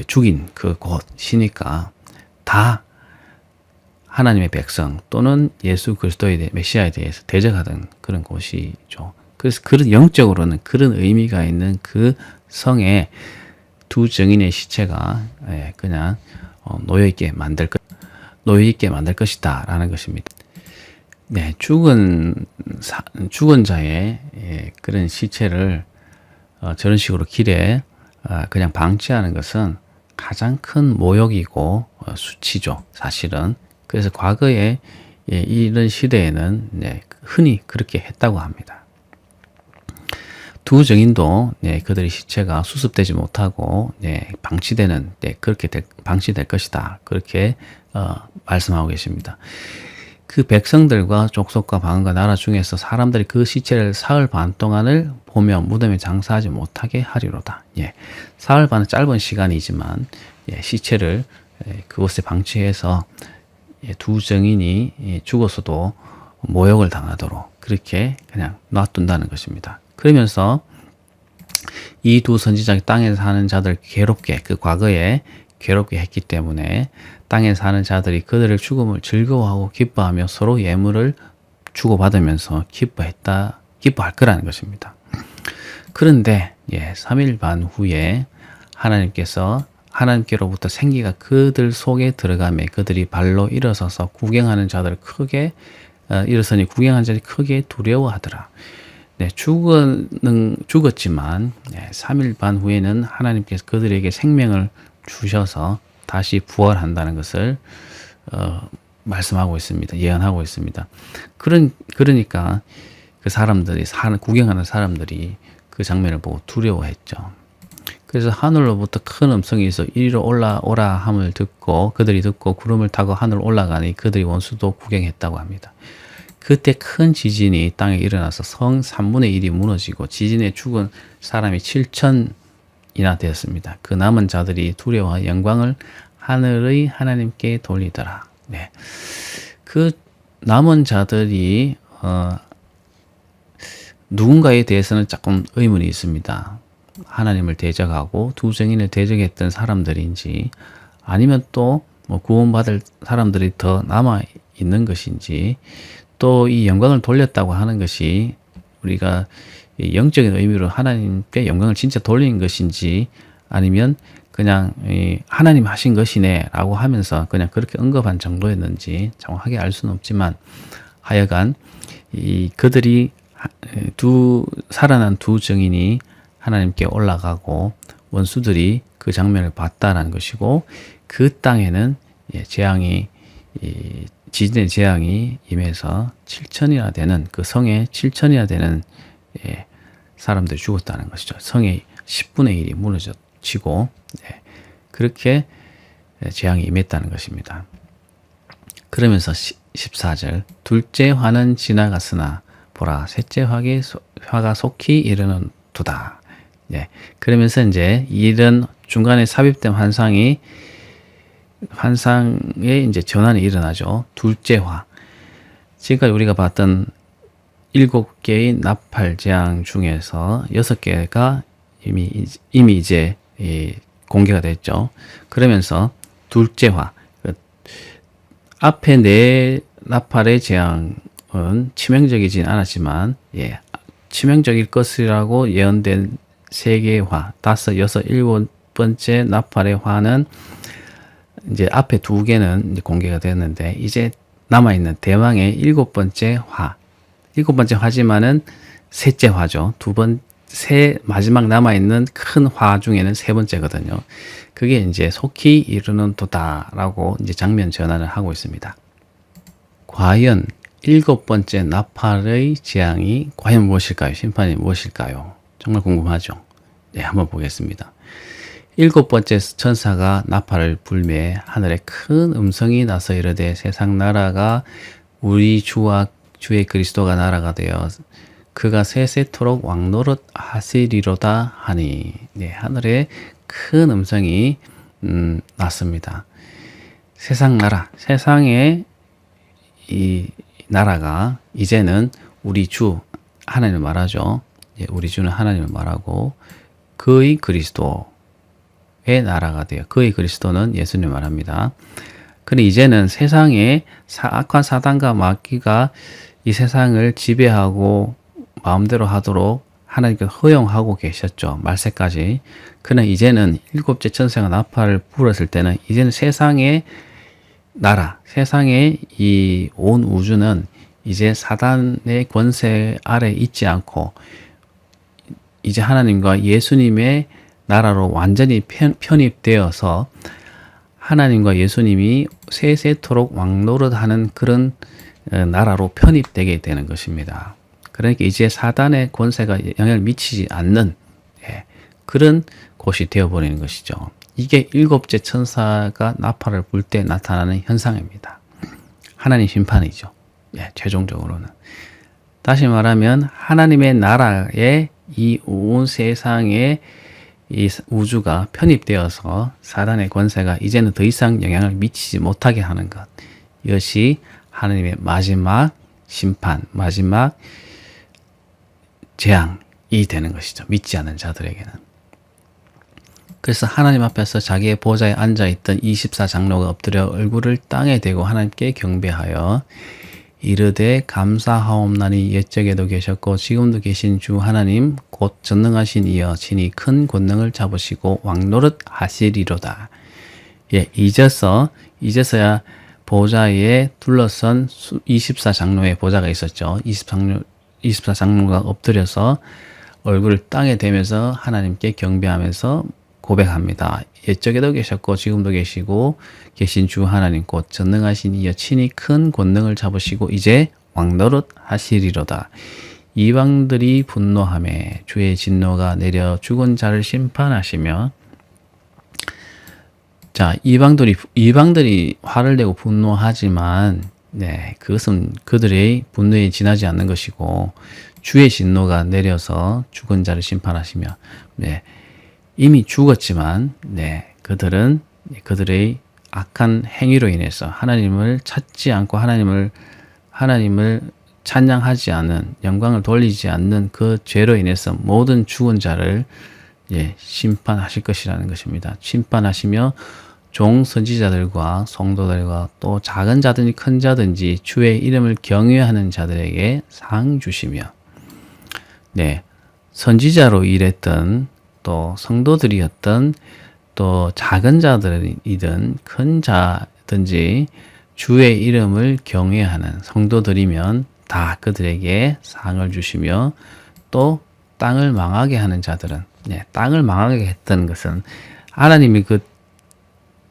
죽인 그 곳이니까 다 하나님의 백성 또는 예수 그리스도에 대해 메시아에 대해서 대적하던 그런 곳이죠. 그래서 그런 영적으로는 그런 의미가 있는 그 성에 두 증인의 시체가 그냥 놓여 있게 만들 것이다라는 것입니다. 네, 죽은 자의 그런 시체를 저런 식으로 길에 그냥 방치하는 것은 가장 큰 모욕이고 수치죠, 사실은. 그래서 과거에 이런 시대에는 흔히 그렇게 했다고 합니다. 두 증인도 그들의 시체가 수습되지 못하고 그렇게 방치될 것이다, 그렇게 말씀하고 계십니다. 그 백성들과 족속과 방언과 나라 중에서 사람들이 그 시체를 사흘 반 동안을 보며 무덤에 장사하지 못하게 하리로다. 사흘 반은 짧은 시간이지만 시체를 그곳에 방치해서 두 증인이 죽어서도 모욕을 당하도록 그렇게 그냥 놔둔다는 것입니다. 그러면서 이 두 선지자가 땅에 사는 자들 그 과거에 괴롭게 했기 때문에 땅에 사는 자들이 그들의 죽음을 즐거워하고 기뻐하며 서로 예물을 주고받으면서 기뻐할 거라는 것입니다. 그런데 3일 반 후에 하나님께로부터 생기가 그들 속에 들어가매 그들이 발로 일어서서 구경하는 자들을 일어서니 구경하는 자들이 크게 두려워하더라. 죽었지만 3일 반 후에는 하나님께서 그들에게 생명을 주셔서 다시 부활한다는 것을 말씀하고 있습니다. 예언하고 있습니다. 그러니까 그 사람들이 구경하는 사람들이 그 장면을 보고 두려워했죠. 그래서 하늘로부터 큰 음성이 있어 이리로 올라오라 함을 듣고 그들이 듣고 구름을 타고 하늘로 올라가니 그들이 원수도 구경했다고 합니다. 그때 큰 지진이 땅에 일어나서 성 3분의 1이 무너지고 지진에 죽은 사람이 7천이나 되었습니다. 그 남은 자들이 두려워 영광을 하늘의 하나님께 돌리더라. 그 남은 자들이 누군가에 대해서는 조금 의문이 있습니다. 하나님을 대적하고 두 증인을 대적했던 사람들인지 아니면 또 구원받을 사람들이 더 남아 있는 것인지 또 이 영광을 돌렸다고 하는 것이 우리가 영적인 의미로 하나님께 영광을 진짜 돌린 것인지 아니면 그냥 하나님 하신 것이네 라고 하면서 그냥 그렇게 언급한 정도였는지 정확하게 알 수는 없지만 하여간 그들이 살아난 두 증인이 하나님께 올라가고 원수들이 그 장면을 봤다는 것이고 그 땅에는 지진의 재앙이 임해서 7천이나 되는 그 성에 7천이나 되는 사람들이 죽었다는 것이죠. 성의 10분의 1이 무너지고 그렇게 재앙이 임했다는 것입니다. 그러면서 14절 둘째 화는 지나갔으나 보라 셋째 화가 속히 이르는 도다. 그러면서 이제 이런 중간에 삽입된 환상에 이제 전환이 일어나죠. 둘째 화. 지금까지 우리가 봤던 7개의 나팔 재앙 중에서 6개가 이미 이제 공개가 됐죠. 그러면서 둘째 화. 앞에 4 나팔의 재앙은 치명적이진 않았지만 치명적일 것이라고 예언된 3개의 화, 5, 6, 7번째 나팔의 화는 이제 앞에 2개는 이제 공개가 됐는데 이제 남아있는 대왕의 7번째 화. 7번째 화지만은 셋째 화죠. 마지막 남아있는 큰 화 중에는 3번째거든요. 그게 이제 속히 이르는 도다라고 이제 장면 전환을 하고 있습니다. 과연 일곱 번째 나팔의 재앙이 과연 무엇일까요? 심판이 무엇일까요? 정말 궁금하죠? 네, 한번 보겠습니다. 일곱 번째 천사가 나팔을 불매 하늘에 큰 음성이 나서 이르되 세상 나라가 우리 주와 주의 그리스도가 나라가 되어 그가 세세토록 왕노릇 하시리로다 하니. 네, 하늘에 큰 음성이 났습니다. 세상 나라, 세상의 이 나라가 이제는 우리 주 하나님을 말하죠. 예, 우리 주는 하나님을 말하고 그의 그리스도의 나라가 돼요. 그의 그리스도는 예수님을 말합니다. 그런데 이제는 세상에 악한 사단과 마귀가 이 세상을 지배하고 마음대로 하도록 하나님께서 허용하고 계셨죠. 말세까지. 그러나 이제는 일곱째 천사가 나팔을 불었을 때는 이제는 세상의 나라, 세상의 이 온 우주는 이제 사단의 권세 아래 있지 않고 이제 하나님과 예수님의 나라로 완전히 편입되어서 하나님과 예수님이 세세토록 왕노릇하는 그런 나라로 편입되게 되는 것입니다. 그러니까 이제 사단의 권세가 영향을 미치지 않는 그런 곳이 되어버리는 것이죠. 이게 일곱째 천사가 나팔을 불 때 나타나는 현상입니다. 하나님 심판이죠. 최종적으로는. 다시 말하면 하나님의 나라에 이 온 세상에 이 우주가 편입되어서 사단의 권세가 이제는 더 이상 영향을 미치지 못하게 하는 것. 이것이 하나님의 마지막 심판, 마지막 재앙이 되는 것이죠. 믿지 않는 자들에게는. 그래서 하나님 앞에서 자기의 보좌에 앉아있던 24장로가 엎드려 얼굴을 땅에 대고 하나님께 경배하여 이르되 감사하옵나니 옛적에도 계셨고 지금도 계신 주 하나님 곧 전능하신 이여 친히 큰 권능을 잡으시고 왕노릇 하시리로다. 이제서야 보좌에 둘러선 24장로의 보좌가 있었죠. 24장로가 엎드려서 얼굴을 땅에 대면서 하나님께 경배하면서 고백합니다. 옛적에도 계셨고 지금도 계시고 계신 주 하나님 곧 전능하신 이여 친히 큰 권능을 잡으시고 이제 왕노릇 하시리로다. 이방들이 분노하매 주의 진노가 내려 죽은 자를 심판하시며. 자, 이방들이 화를 내고 분노하지만 그것은 그들의 분노에 지나지 않는 것이고 주의 진노가 내려서 죽은 자를 심판하시며. 이미 죽었지만 그들은 그들의 악한 행위로 인해서 하나님을 찾지 않고 하나님을 찬양하지 않는, 영광을 돌리지 않는 그 죄로 인해서 모든 죽은 자를 심판하실 것이라는 것입니다. 심판하시며 종 선지자들과 성도들과 또 작은 자든지 큰 자든지 주의 이름을 경외하는 자들에게 상 주시며. 선지자로 일했던 또 성도들이었던 또 작은 자들이든 큰 자든지 주의 이름을 경외하는 성도들이면 다 그들에게 상을 주시며 또 땅을 망하게 하는 자들은 땅을 망하게 했던 것은 하나님이 그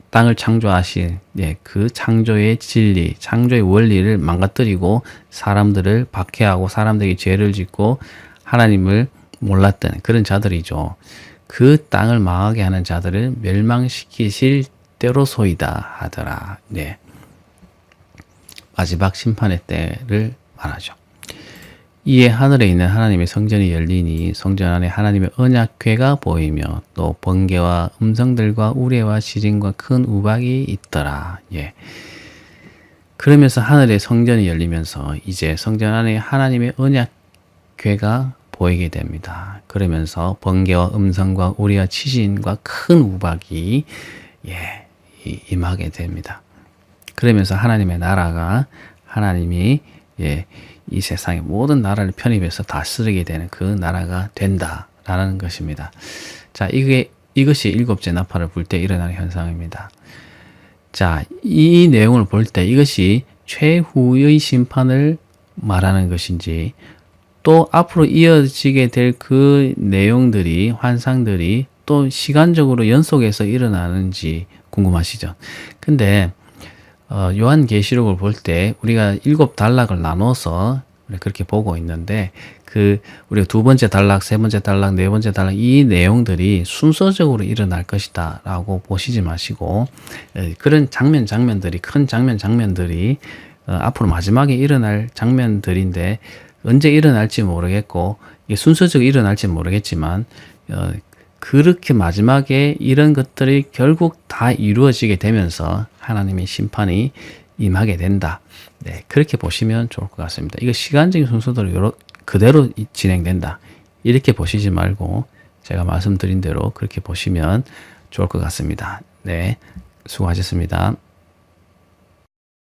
땅을 창조하신 그 창조의 진리, 창조의 원리를 망가뜨리고 사람들을 박해하고 사람들에게 죄를 짓고 하나님을 몰랐던 그런 자들이죠. 그 땅을 망하게 하는 자들을 멸망시키실 때로소이다 하더라. 마지막 심판의 때를 말하죠. 이에 하늘에 있는 하나님의 성전이 열리니 성전 안에 하나님의 언약궤가 보이며 또 번개와 음성들과 우레와 시진과 큰 우박이 있더라. 그러면서 하늘의 성전이 열리면서 이제 성전 안에 하나님의 언약궤가 보이게 됩니다. 그러면서 번개와 음성과 우리와 치신과 큰 우박이 임하게 됩니다. 그러면서 하나님의 나라가 하나님이 이 세상의 모든 나라를 편입해서 다스리게 되는 그 나라가 된다라는 것입니다. 자, 이것이 일곱째 나팔을 불 때 일어나는 현상입니다. 자, 이 내용을 볼 때 이것이 최후의 심판을 말하는 것인지 또 앞으로 이어지게 될 그 내용들이, 환상들이 또 시간적으로 연속해서 일어나는지 궁금하시죠? 근데 요한계시록을 볼 때 우리가 7단락을 나눠서 그렇게 보고 있는데 우리가 두 번째 단락, 세 번째 단락, 네 번째 단락 이 내용들이 순서적으로 일어날 것이다 라고 보시지 마시고 그런 장면들이 큰 장면들이 앞으로 마지막에 일어날 장면들인데 언제 일어날지 모르겠고 이게 순서적으로 일어날지 모르겠지만 그렇게 마지막에 이런 것들이 결국 다 이루어지게 되면서 하나님의 심판이 임하게 된다. 네, 그렇게 보시면 좋을 것 같습니다. 이거 시간적인 순서대로 그대로 진행된다. 이렇게 보시지 말고 제가 말씀드린 대로 그렇게 보시면 좋을 것 같습니다. 네, 수고하셨습니다.